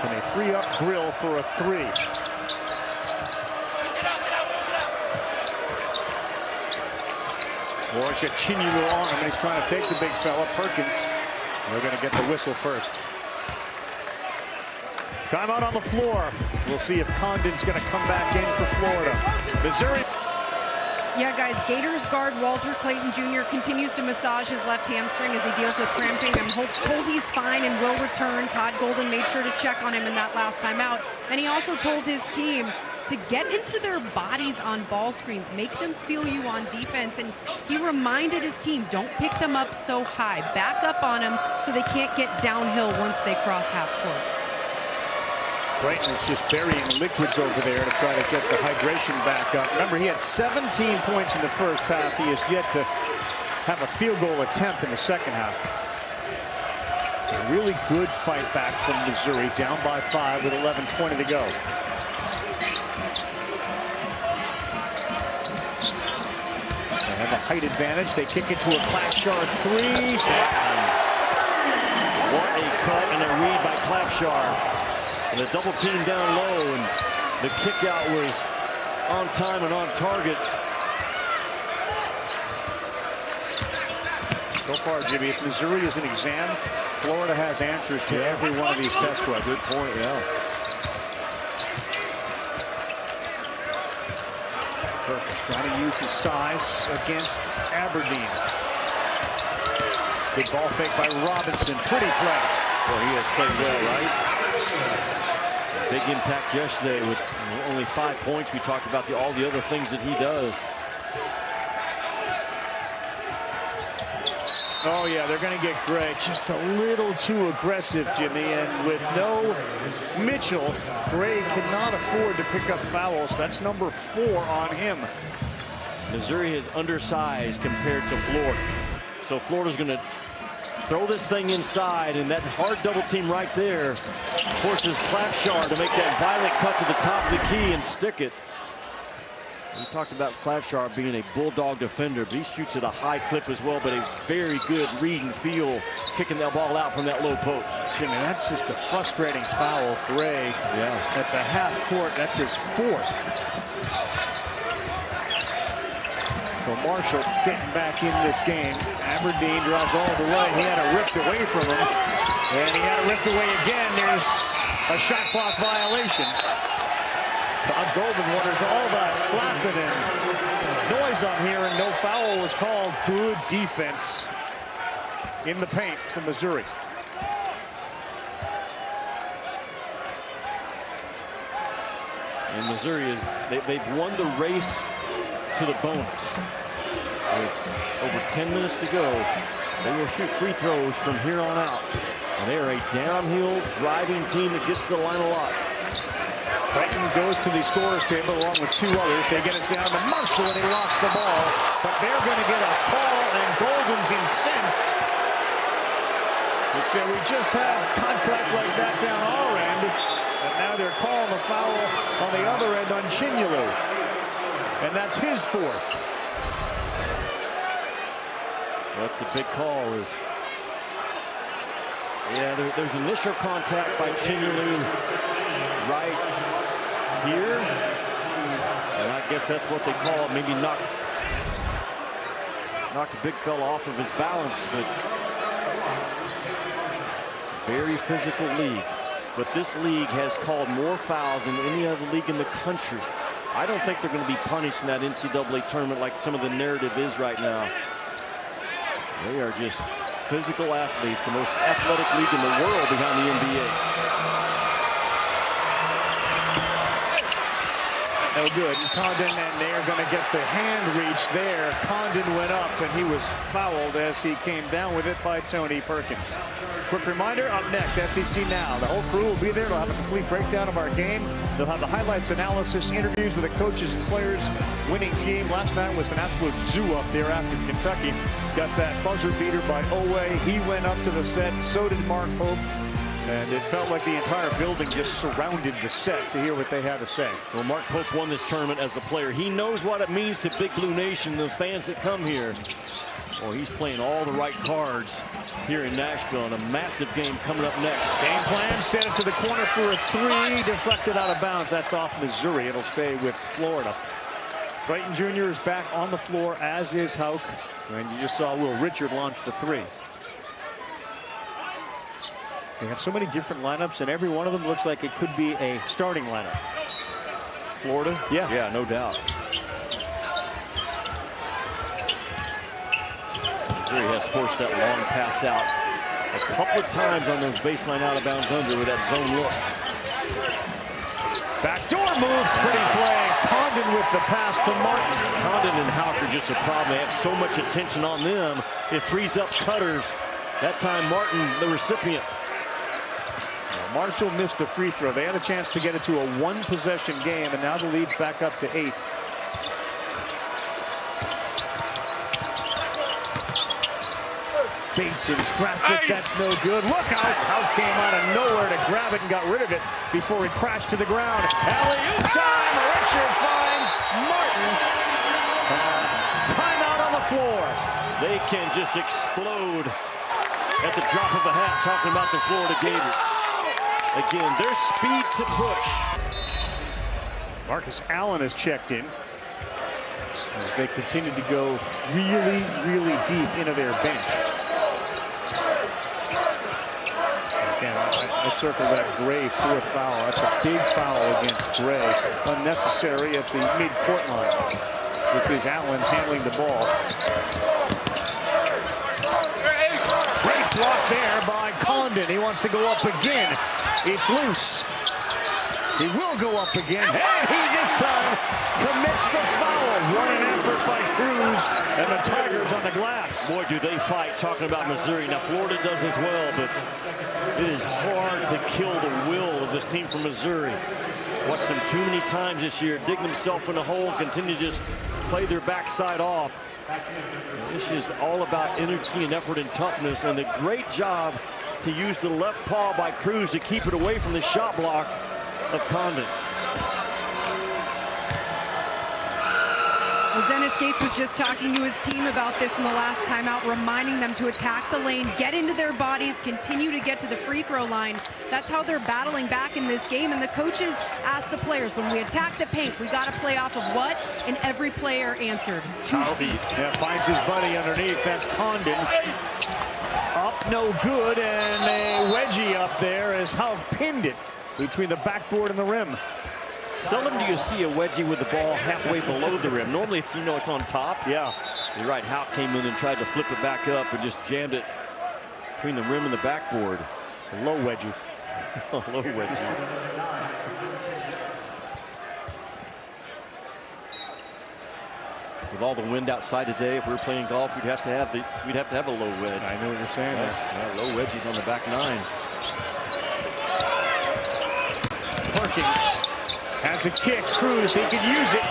And a free-up Grill for a 3. Ward's got Chinyulu on him, and he's trying to take the big fella, Perkins. They're going to get the whistle first. Timeout on the floor. We'll see if Condon's going to come back in for Florida. Missouri. Yeah, guys, Gators guard Walter Clayton Jr. continues to massage his left hamstring as he deals with cramping. I'm told he's fine and will return. Todd Golden made sure to check on him in that last time out. And he also told his team to get into their bodies on ball screens, make them feel you on defense. And he reminded his team, don't pick them up so high. Back up on them so they can't get downhill once they cross half court. Clayton's just burying liquids over there to try to get the hydration back up. Remember, he had 17 points in the first half. He has yet to have a field goal attempt in the second half. A really good fight back from Missouri, down by 5 with 11:20 to go. They have a height advantage. They kick it to a Clapshar 3. What a cut and a read by Clapshar. And a double team down low, and the kick out was on time and on target. So far, Jimmy, if Missouri is an exam, Florida has answers to every one of these test questions. Good point, yeah. Perkins trying to use his size against Aberdeen. Good ball fake by Robinson. Pretty play. Well, he has played well, right? Big impact yesterday with only 5 points. We talked about all the other things that he does. Oh, yeah, they're going to get Gray just a little too aggressive, Jimmy. And with no Mitchell, Gray cannot afford to pick up fouls. That's number 4 on him. Missouri is undersized compared to Florida. So Florida's going to throw this thing inside, and that hard double team right there forces Klafschar to make that violent cut to the top of the key and stick it. We talked about Klafschar being a bulldog defender, but he shoots at a high clip as well, but a very good read and feel kicking that ball out from that low post. Jimmy, that's just a frustrating foul. Gray at the half court, that's his 4th. So Marshall getting back in this game. Aberdeen drives all the way. He had it ripped away from him. And he had it ripped away again. There's a shot clock violation. Todd Golden wonders all that slapping and noise on here, and no foul was called. Good defense in the paint for Missouri. And Missouri they've won the race to the bonus. With over 10 minutes to go, they will shoot free throws from here on out. And they are a downhill driving team that gets to the line a lot. Creighton goes to the scorer's table along with 2 others. They get it down to Marshall, and he lost the ball. But they're going to get a call, and Golden's incensed. They say we just had contact like that down our end, and now they're calling the foul on the other end on Chinyelu. And that's his 4th. That's the big call. There's initial contact by Chinyelu right here. And I guess that's what they call it. Maybe knocked the big fella off of his balance, but very physical league. But this league has called more fouls than any other league in the country. I don't think they're going to be punished in that NCAA tournament like some of the narrative is right now. They are just physical athletes, the most athletic league in the world behind the NBA. No good. Condon, and they're going to get the hand reach there. Condon went up, and he was fouled as he came down with it by Tony Perkins. Quick reminder, up next, SEC Now. The whole crew will be there. They'll have a complete breakdown of our game. They'll have the highlights, analysis, interviews with the coaches and players. Winning team. Last night was an absolute zoo up there after Kentucky. Got that buzzer beater by Owe. He went up to the set. So did Mark Hope. And it felt like the entire building just surrounded the set to hear what they had to say. Well, Mark Pope won this tournament as a player. He knows what it means to Big Blue Nation, the fans that come here. Well, he's playing all the right cards here in Nashville, and a massive game coming up next. Game plan, set it to the corner for a 3, deflected out of bounds. That's off Missouri. It'll stay with Florida. Creighton Jr. is back on the floor, as is Houck. And you just saw Will Richard launch the 3. They have so many different lineups, and every one of them looks like it could be a starting lineup. Florida? Yeah. Yeah, no doubt. Missouri has forced that long pass out a couple of times on those baseline out of bounds under with that zone look. Backdoor move, pretty play. Condon with the pass to Martin. Condon and Houck are just a problem. They have so much attention on them. It frees up cutters. That time Martin, the recipient. Marshall missed a free throw. They had a chance to get it to a 1-possession game, and now the lead's back up to 8. Bates in traffic. That's no good. Look out. Houck came out of nowhere to grab it and got rid of it before he crashed to the ground. Alley-oop time. Richard finds Martin. Timeout on the floor. They can just explode at the drop of a hat, talking about the Florida Gators. Again, their speed to push. Marcus Allen has checked in. As they continue to go really, really deep into their bench. Again, I circled that Gray 4th foul. That's a big foul against Gray. Unnecessary at the mid-court line. This is Allen handling the ball. Great block there by Condon. He wants to go up again. It's loose. He will go up again. Hey, this time commits the foul. Running effort by Cruz and the Tigers on the glass. Boy, do they fight, talking about Missouri. Now, Florida does as well, but it is hard to kill the will of this team from Missouri. Watched them too many times this year, dig themselves in a hole, continue to just play their backside off. This is all about energy and effort and toughness, and a great job to use the left paw by Cruz to keep it away from the shot block of Condon. Well, Dennis Gates was just talking to his team about this in the last timeout, reminding them to attack the lane, get into their bodies, continue to get to the free throw line. That's how they're battling back in this game. And the coaches asked the players, when we attack the paint, we got to play off of what? And every player answered, 2 feet. Yeah, finds his buddy underneath. That's Condon. Up, no good, and a wedgie up there as Howe pinned it between the backboard and the rim. Seldom do you see a wedgie with the ball halfway below the rim. Normally, it's, it's on top. Yeah. You're right. Howe came in and tried to flip it back up and just jammed it between the rim and the backboard. A low wedgie. Low wedgie. With all the wind outside today, if we were playing golf, we'd have to have a low wedge. I know what you're saying there. Yeah, low wedges on the back 9. Perkins has a kick. Cruz, he could use it,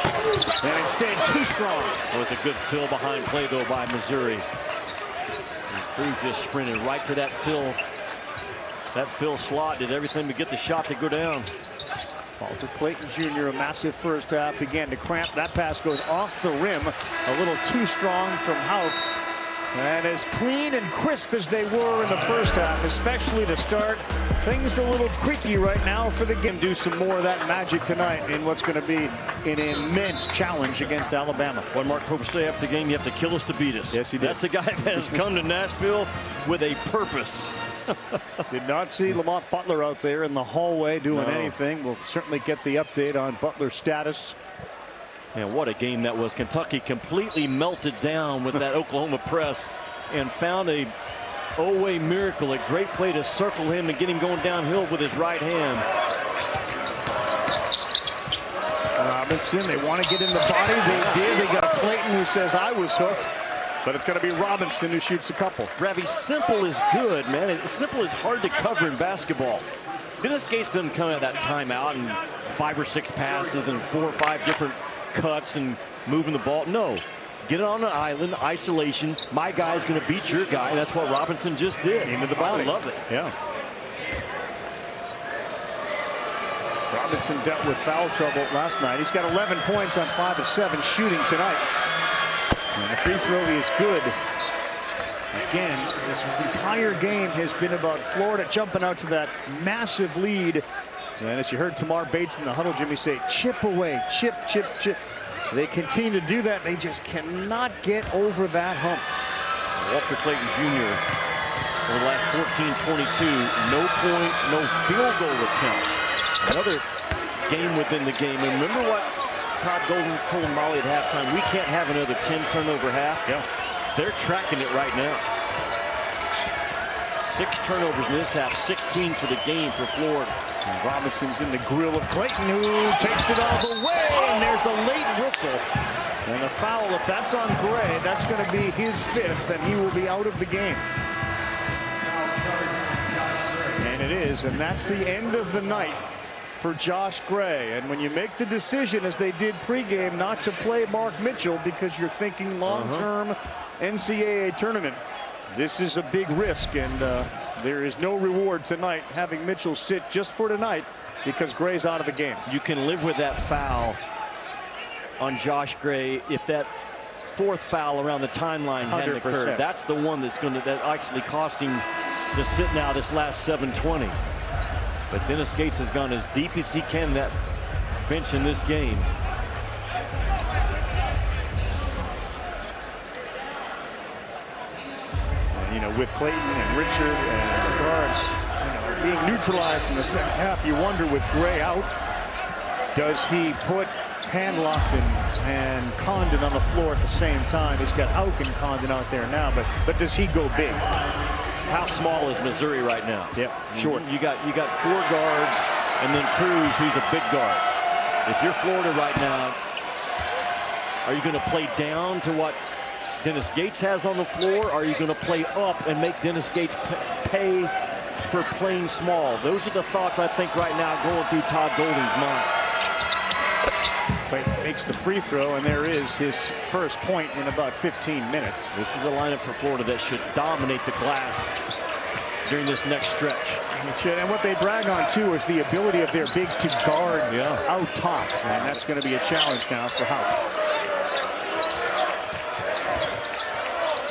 and instead too strong. With a good fill behind play, though, by Missouri. And Cruz just sprinted right to that fill slot, did everything to get the shot to go down. Walter Clayton Jr., a massive first half, began to cramp. That pass goes off the rim, a little too strong from Houck. And as clean and crisp as they were in the first half, especially to start, things a little creaky right now for the game. Do some more of that magic tonight in what's going to be an immense challenge against Alabama. What Mark Pope say after the game, you have to kill us to beat us. Yes, he did. That's a guy that has come to Nashville with a purpose. Did not see Lamont Butler out there in the hallway doing anything. We'll certainly get the update on Butler's status. And what a game that was. Kentucky completely melted down with that Oklahoma press and found a Oway miracle, a great play to circle him and get him going downhill with his right hand. Robinson, they want to get in the body. They did. They got Clayton who says, I was hooked. But it's going to be Robinson who shoots a couple. Ravi, simple is good, man. Simple is hard to cover in basketball. Dennis Gates didn't come out of that timeout and 5 or 6 passes and 4 or 5 different cuts and moving the ball. No. Get it on an island, isolation. My guy's going to beat your guy. That's what Robinson just did. Into the body. I love it. Yeah. Robinson dealt with foul trouble last night. He's got 11 points on 5 of 7 shooting tonight. And the free throw is good. Again, this entire game has been about Florida jumping out to that massive lead. And as you heard Tamar Bates in the huddle, Jimmy, say, chip away, chip, chip, chip. They continue to do that. They just cannot get over that hump. Walter Clayton Jr. for the last 14-22. No points, no field goal attempt. Another game within the game. And remember what Todd Golden told Molly at halftime? We can't have another 10 turnover half. Yeah. They're tracking it right now. 6 turnovers in this half, 16 for the game for Florida. And Robinson's in the grill of Clayton, who takes it all the way. And there's a late whistle. And a foul, if that's on Gray, that's going to be his 5th, and he will be out of the game. And it is, and that's the end of the night for Josh Gray. And when you make the decision, as they did pregame, not to play Mark Mitchell because you're thinking long-term NCAA tournament, this is a big risk, and there is no reward tonight having Mitchell sit just for tonight because Gray's out of the game. You can live with that foul on Josh Gray if that 4th foul around the timeline hadn't occurred. That's the one that's going to actually cost him to sit now this last 7:20. But Dennis Gates has gone as deep as he can that bench in this game. With Clayton and Richard and the guards being neutralized in the second half, you wonder with Gray out, does he put Handlocked and Condon on the floor at the same time? He's got Houck and Condon out there now, but does he go big? How small is Missouri right now? Yeah, short. You got 4 guards and then Cruz, who's a big guard. If you're Florida right now, Are you going to play down to what Dennis Gates has on the floor? Or are you going to play up and make Dennis Gates pay for playing small? Those are the thoughts I think right now going through Todd Golden's mind. Clayton makes the free throw, and there is his first point in about 15 minutes. This is a lineup for Florida that should dominate the glass during this next stretch. And what they brag on, too, is the ability of their bigs to guard out top. And that's going to be a challenge now for Houck.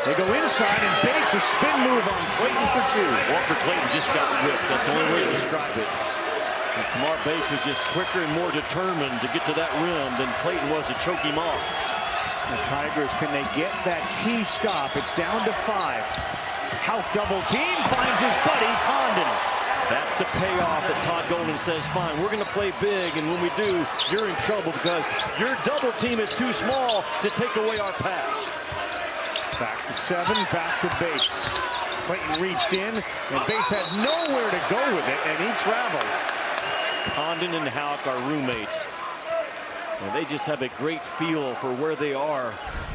They go inside, and Bates a spin move on Clayton for two. Walker Clayton just got whipped. That's the only way to describe it. And Tamar Bates was just quicker and more determined to get to that rim than Clayton was to choke him off. The Tigers, can they get that key stop? It's down to 5. Houck double team, finds his buddy Condon. That's the payoff that Todd Golden says, fine, we're going to play big, and when we do, you're in trouble because your double team is too small to take away our pass. Back to 7, back to Bates. Clayton reached in, and Bates had nowhere to go with it, and he traveled. Condon and Houck are roommates, and they just have a great feel for where they are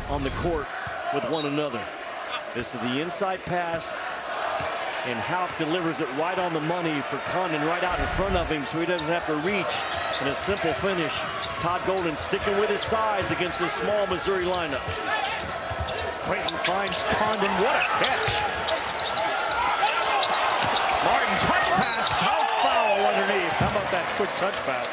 on the court with one another. This is the inside pass, and Houck delivers it right on the money for Condon right out in front of him so he doesn't have to reach. And a simple finish. Todd Golden sticking with his size against this small Missouri lineup. Clayton finds Condon. What a catch. Martin touch pass. Houck foul underneath. How about that quick touch pass?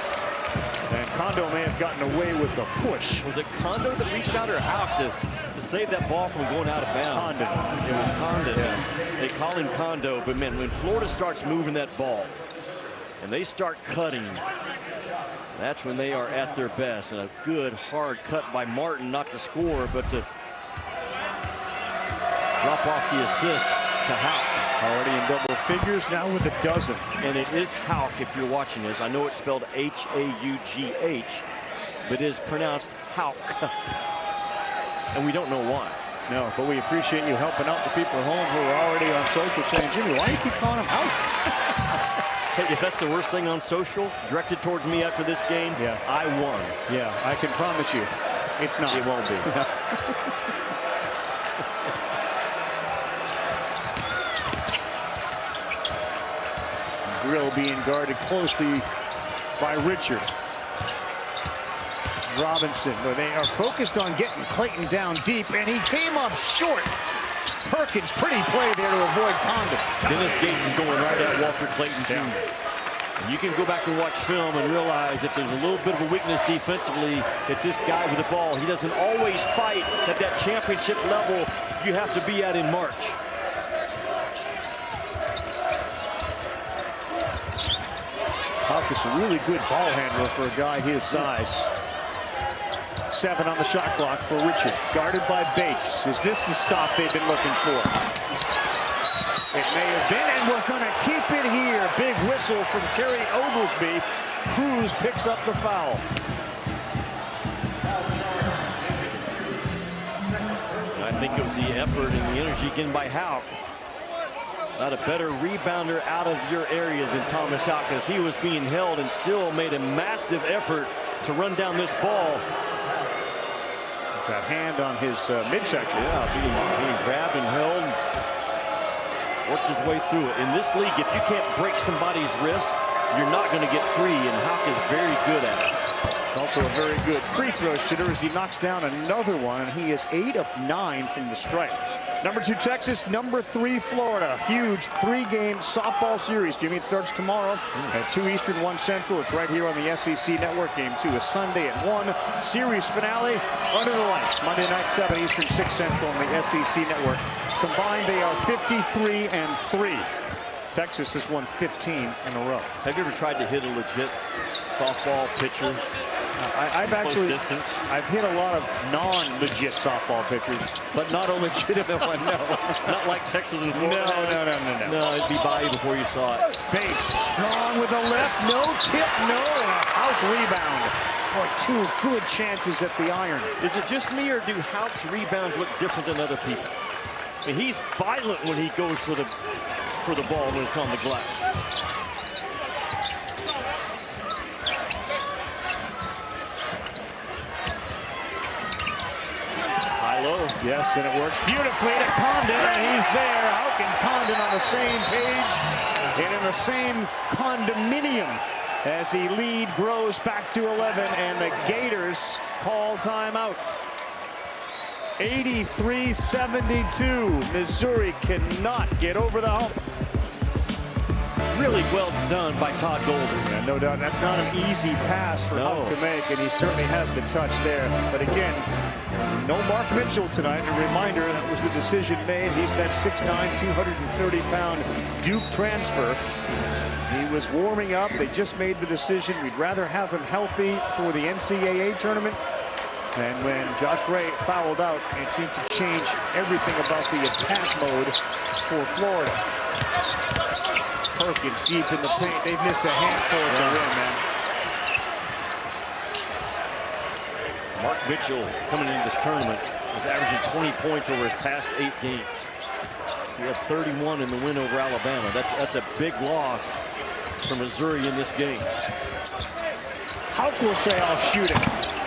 And Kondo may have gotten away with the push. Was it Kondo that reached out or Houck to save that ball from going out of bounds? Condon. It was Condon. Yeah. They call him Kondo, but man, when Florida starts moving that ball and they start cutting, that's when they are at their best. And a good hard cut by Martin, not to score, but to drop off the assist to Houck. Already in double figures, now with a dozen. And it is Houck if you're watching this. I know it's spelled H-A-U-G-H, but it is pronounced Houck. And we don't know why. No, but we appreciate you helping out the people at home who are already on social saying, Jimmy, why do you keep calling him Houck? Hey, if that's the worst thing on social, directed towards me after this game, I won. Yeah, I can promise you, it's not. It won't be. Grill being guarded closely by Richard. Robinson, but they are focused on getting Clayton down deep, and he came up short. Perkins, pretty play there to avoid Condon. Dennis Gates is going right at Walter Clayton Jr. And you can go back and watch film and realize if there's a little bit of a weakness defensively, it's this guy with the ball. He doesn't always fight at that championship level you have to be at in March. Houck is a really good ball handler for a guy his size. 7 on the shot clock for Richard. Guarded by Bates. Is this the stop they've been looking for? It may have been, and we're going to keep it here. Big whistle from Terry Oglesby. Cruz picks up the foul. I think it was the effort and the energy again by Houck. Not a better rebounder out of your area than Thomas Houck, because he was being held and still made a massive effort to run down this ball. That hand on his midsection. Yeah, being grabbed and held, worked his way through it. In this league, if you can't break somebody's wrist, you're not going to get free, and Houck is very good at it. Also a very good free throw shooter as he knocks down another one, and he is 8 of 9 from the stripe. Number 2 Texas, number 3 Florida. Huge 3-game softball series. Jimmy, it starts tomorrow at 2 Eastern, 1 Central. It's right here on the SEC Network. Game 2 is Sunday at 1. Series finale under the lights. Monday night, 7 Eastern, 6 Central on the SEC Network. Combined, they are 53-3. Texas has won 15 in a row. Have you ever tried to hit a legit softball pitcher? I've hit a lot of non-legit softball pitchers, but not a legitimate one, no. Not like Texas and Florida. No. No, it'd be by you before you saw it. Bates strong with the left, no tip, no, and a Houck rebound. Boy, 2 good chances at the iron. Is it just me, or do Houck's rebounds look different than other people? I mean, he's violent when he goes for the ball when it's on the glass. Down low. Yes, and it works beautifully to Condon, and he's there. Houck and Condon on the same page and in the same condominium as the lead grows back to 11, and the Gators call timeout. 83-72. Missouri cannot get over the hump. Really well done by Todd Golden. Yeah, no doubt. That's not an easy pass for Houck to make, and he certainly has the touch there. But again, no Mark Mitchell tonight. A reminder, that was the decision made. He's that 6'9", 230-pound Duke transfer. He was warming up. They just made the decision. We'd rather have him healthy for the NCAA tournament. And when Josh Gray fouled out, it seemed to change everything about the attack mode for Florida. Perkins deep in the paint. They've missed a handful at the rim, man. Mark Mitchell, coming into this tournament, was averaging 20 points over his past 8 games. He had 31 in the win over Alabama. That's a big loss for Missouri in this game. Houck will say, I'll shoot it.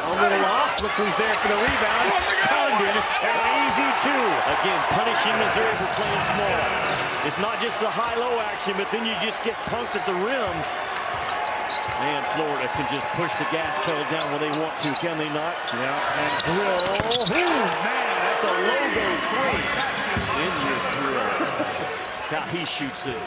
A little off. Look who's there for the rebound. Condon, and an easy 2. Again, punishing Missouri for playing small. It's not just the high-low action, but then you just get punked at the rim. Man, Florida can just push the gas pedal down when they want to, can they not? Yeah, and Grill. Man, that's a logo 3. In your grill. That's how he shoots it.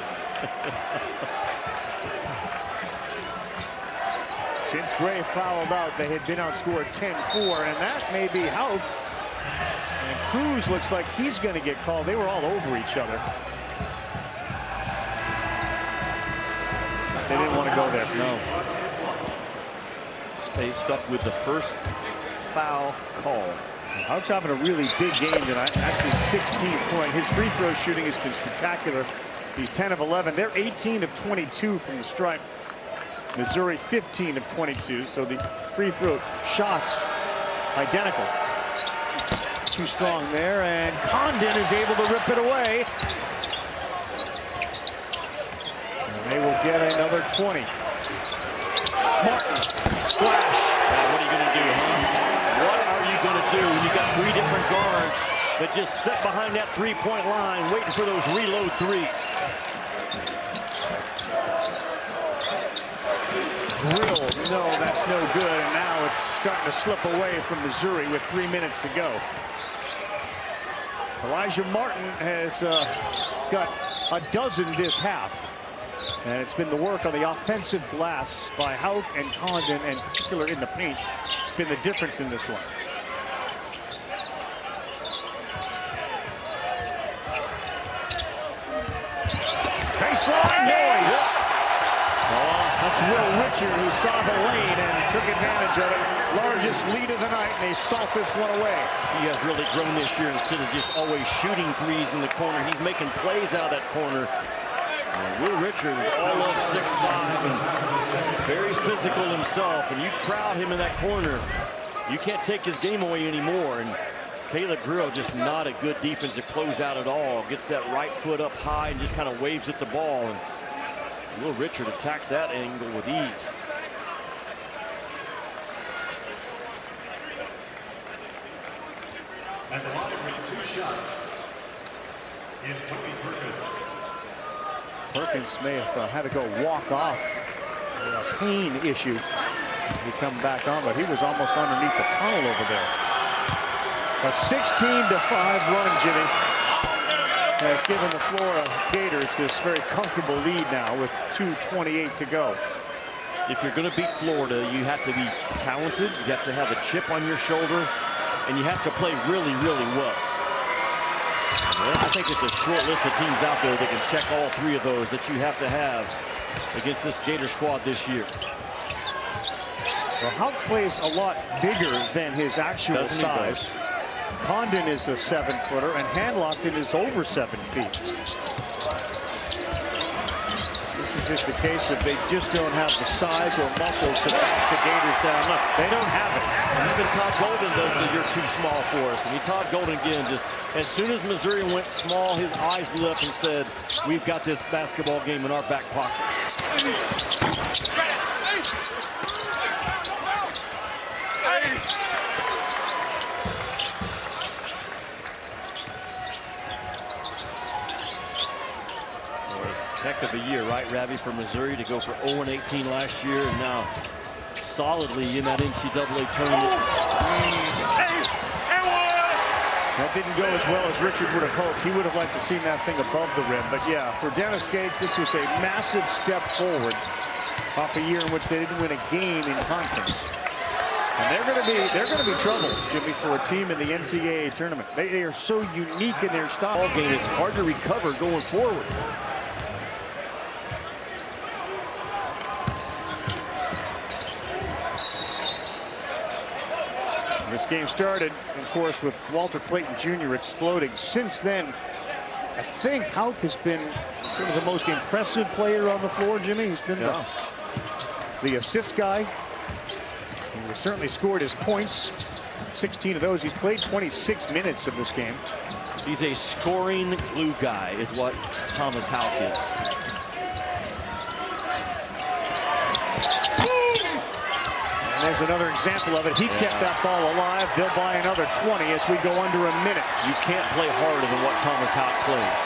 Since Gray fouled out, they had been outscored 10-4, and that may be Houck. And Cruz looks like he's going to get called. They were all over each other. They didn't want to go there. No. Stay stuck with the first foul call. Houck's having a really big game tonight. That's his 16th point. His free throw shooting has been spectacular. He's 10 of 11. They're 18 of 22 from the stripe. Missouri 15 of 22, so the free throw shots identical. Too strong there, and Condon is able to rip it away. And they will get another 20. Martin, splash. What are you going to do, huh? What are you going to do when you got 3 different guards that just sit behind that three-point line waiting for those reload threes? Grill, no, that's no good, and now it's starting to slip away from Missouri with 3 minutes to go. Elijah Martin has got a dozen this half, and it's been the work on the offensive glass by Houck and Condon, and particular in the paint, been the difference in this one. Baseline noise. That's Will Richard, who saw the lane and took advantage of it. Largest lead of the night, and they salt this one away. He has really grown this year instead of just always shooting threes in the corner. He's making plays out of that corner. And Will Richard is all of 6'5" and very physical himself. And you crowd him in that corner, you can't take his game away anymore. And Caleb Grill just not a good defensive closeout at all. Gets that right foot up high and just kind of waves at the ball. And Will Richard attacks that angle with ease. At the line with 2 shots is Tony Perkins. Perkins may have had to go walk off with a pain issue. He come back on, but he was almost underneath the tunnel over there. A 16-5 run, Jimmy, has given the Florida Gators this very comfortable lead now with 2:28 to go. If you're going to beat Florida, you have to be talented, you have to have a chip on your shoulder, and you have to play really, really well. I think it's a short list of teams out there that can check all 3 of those that you have to have against this Gator squad this year. Well, Houck plays a lot bigger than his actual size. Condon is a 7-footer, and Handlockton is over 7 feet. This is just a case of they just don't have the size or muscle to back the Gators down. Look, they don't have it. And even Todd Golden does the "you're too small for us." I mean, Todd Golden, again, just as soon as Missouri went small, his eyes lit up and said, we've got this basketball game in our back pocket. Heck of a year, right, Ravi, for Missouri to go for 0-18 last year and now solidly in that NCAA tournament. That didn't go as well as Richard would have hoped. He would have liked to see that thing above the rim. But yeah, for Dennis Gates, this was a massive step forward off a year in which they didn't win a game in conference. And they're going to be trouble, Jimmy, for a team in the NCAA tournament. They are so unique in their style game. It's hard to recover going forward. This game started, of course, with Walter Clayton Jr. exploding. Since then, I think Houck has been sort of the most impressive player on the floor, Jimmy. He's been the assist guy. He certainly scored his points. 16 of those. He's played 26 minutes of this game. He's a scoring glue guy is what Thomas Houck is. There's another example of it. He kept that ball alive. They'll buy another 20 as we go under a minute. You can't play harder than what Thomas Houck plays.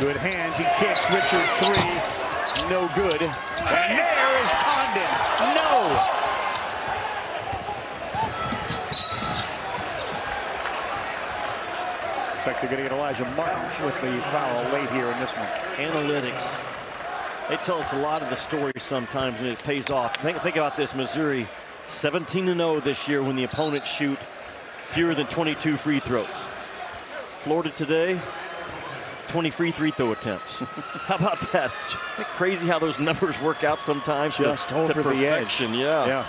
Good hands. He kicks. Richard 3. No good. And there is Condon. No. Looks like they're going to get Elijah Martin with the foul late here in this one. Analytics. They tell us a lot of the story sometimes, and it pays off. Think about this. Missouri 17-0 this year when the opponents shoot fewer than 22 free throws. Florida today, 20 free throw attempts. How about that? Isn't it crazy how those numbers work out sometimes? Just over the edge. Yeah.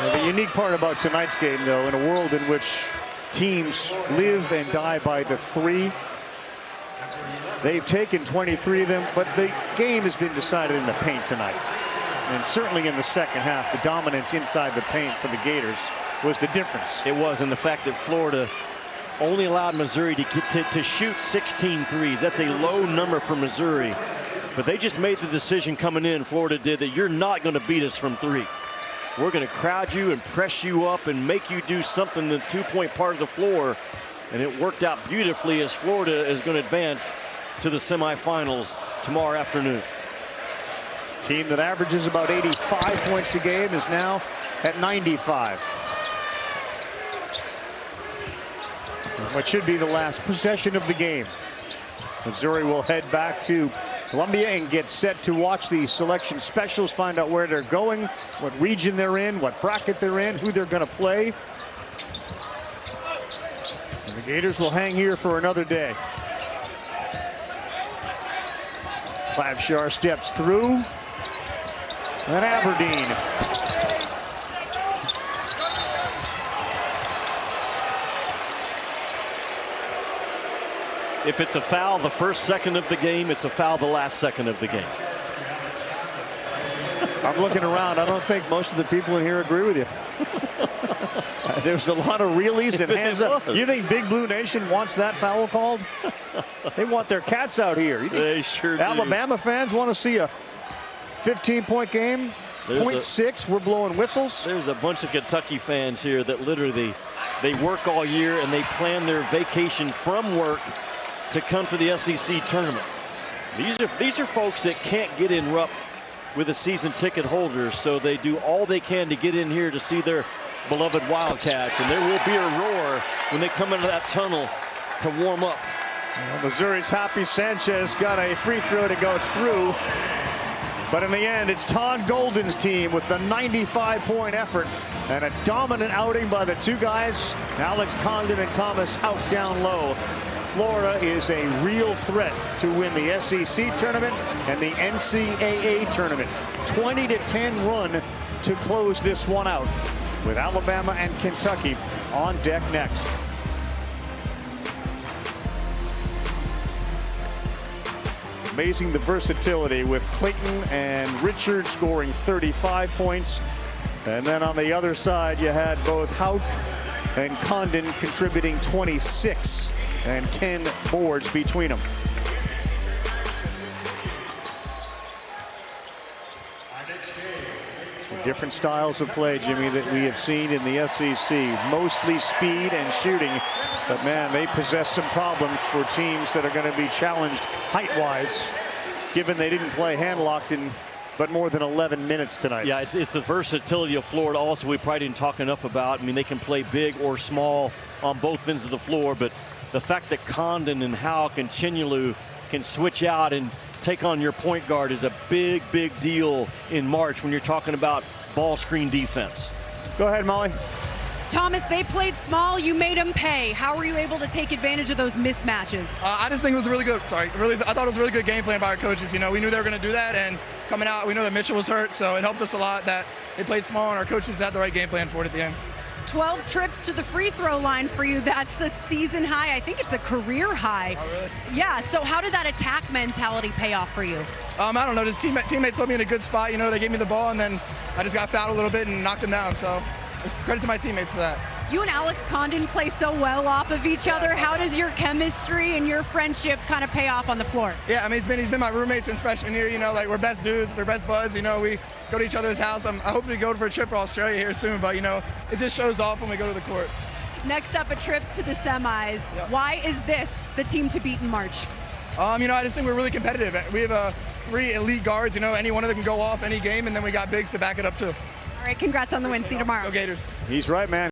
Well, the unique part about tonight's game, though, in a world in which teams live and die by the 3. They've taken 23 of them, but the game has been decided in the paint tonight. And certainly in the second half, the dominance inside the paint for the Gators was the difference. It was, and the fact that Florida only allowed Missouri to shoot 16 threes. That's a low number for Missouri. But they just made the decision coming in, Florida did, that you're not going to beat us from 3. We're going to crowd you and press you up and make you do something in the two-point part of the floor. And it worked out beautifully as Florida is going to advance to the semifinals tomorrow afternoon. Team that averages about 85 points a game is now at 95. What should be the last possession of the game. Missouri will head back to Columbia and get set to watch the selection specials, find out where they're going, what region they're in, what bracket they're in, who they're going to play. And the Gators will hang here for another day. Clavshar steps through. And Aberdeen. If it's a foul the first second of the game, it's a foul the last second of the game. I'm looking around. I don't think most of the people in here agree with you. There's a lot of reelies and hands up. You think Big Blue Nation wants that foul called? They want their cats out here. They sure do. Alabama fans want to see a 15-point game. 0.6, we're blowing whistles. There's a bunch of Kentucky fans here that literally, they work all year and they plan their vacation from work to come to the SEC tournament. These are folks that can't get in Rupp with a season ticket holders, so they do all they can to get in here to see their beloved Wildcats, and there will be a roar when they come into that tunnel to warm up. Well, Missouri's happy. Sanchez got a free throw to go through, but in the end, it's Todd Golden's team with the 95-point effort and a dominant outing by the two guys, Alex Condon and Thomas Houck down low. Florida is a real threat to win the SEC tournament and the NCAA tournament. 20-10 run to close this one out, with Alabama and Kentucky on deck next. Amazing the versatility with Clayton and Richard scoring 35 points. And then on the other side, you had both Houck and Condon contributing 26 and 10 boards between them. Different styles of play, Jimmy, that we have seen in the SEC. Mostly speed and shooting. But, man, they possess some problems for teams that are going to be challenged height-wise, given they didn't play hand-locked in but more than 11 minutes tonight. Yeah, it's the versatility of Florida also we probably didn't talk enough about. I mean, they can play big or small on both ends of the floor, but the fact that Condon and Houck and Chinyalu can switch out and take on your point guard is a big, big deal in March when you're talking about ball screen defense. Go ahead, Molly. Thomas, they played small. You made them pay. How were you able to take advantage of those mismatches? I just think it was a really good. I thought it was a really good game plan by our coaches. You know, we knew they were going to do that, and coming out, we know that Mitchell was hurt, so it helped us a lot that they played small, and our coaches had the right game plan for it at the end. 12 trips to the free throw line for you. That's a season high. I think it's a career high. Oh, really? Yeah, so how did that attack mentality pay off for you? I don't know. Just teammates put me in a good spot. You know, they gave me the ball, and then I just got fouled a little bit and knocked him down. So it's credit to my teammates for that. You and Alex Condon play so well off of each other. How does your chemistry and your friendship kind of pay off on the floor? Yeah, I mean, he's been my roommate since freshman year. You know, like we're best dudes, we're best buds. You know, we go to each other's house. I hope we go for a trip for Australia here soon, but you know, it just shows off when we go to the court. Next up, a trip to the semis. Yep. Why is this the team to beat in March? You know, I just think we're really competitive. We have 3 elite guards. You know, any one of them can go off any game, and then we got bigs to back it up too. All right, congrats on the win. See you tomorrow. Go Gators. He's right, man.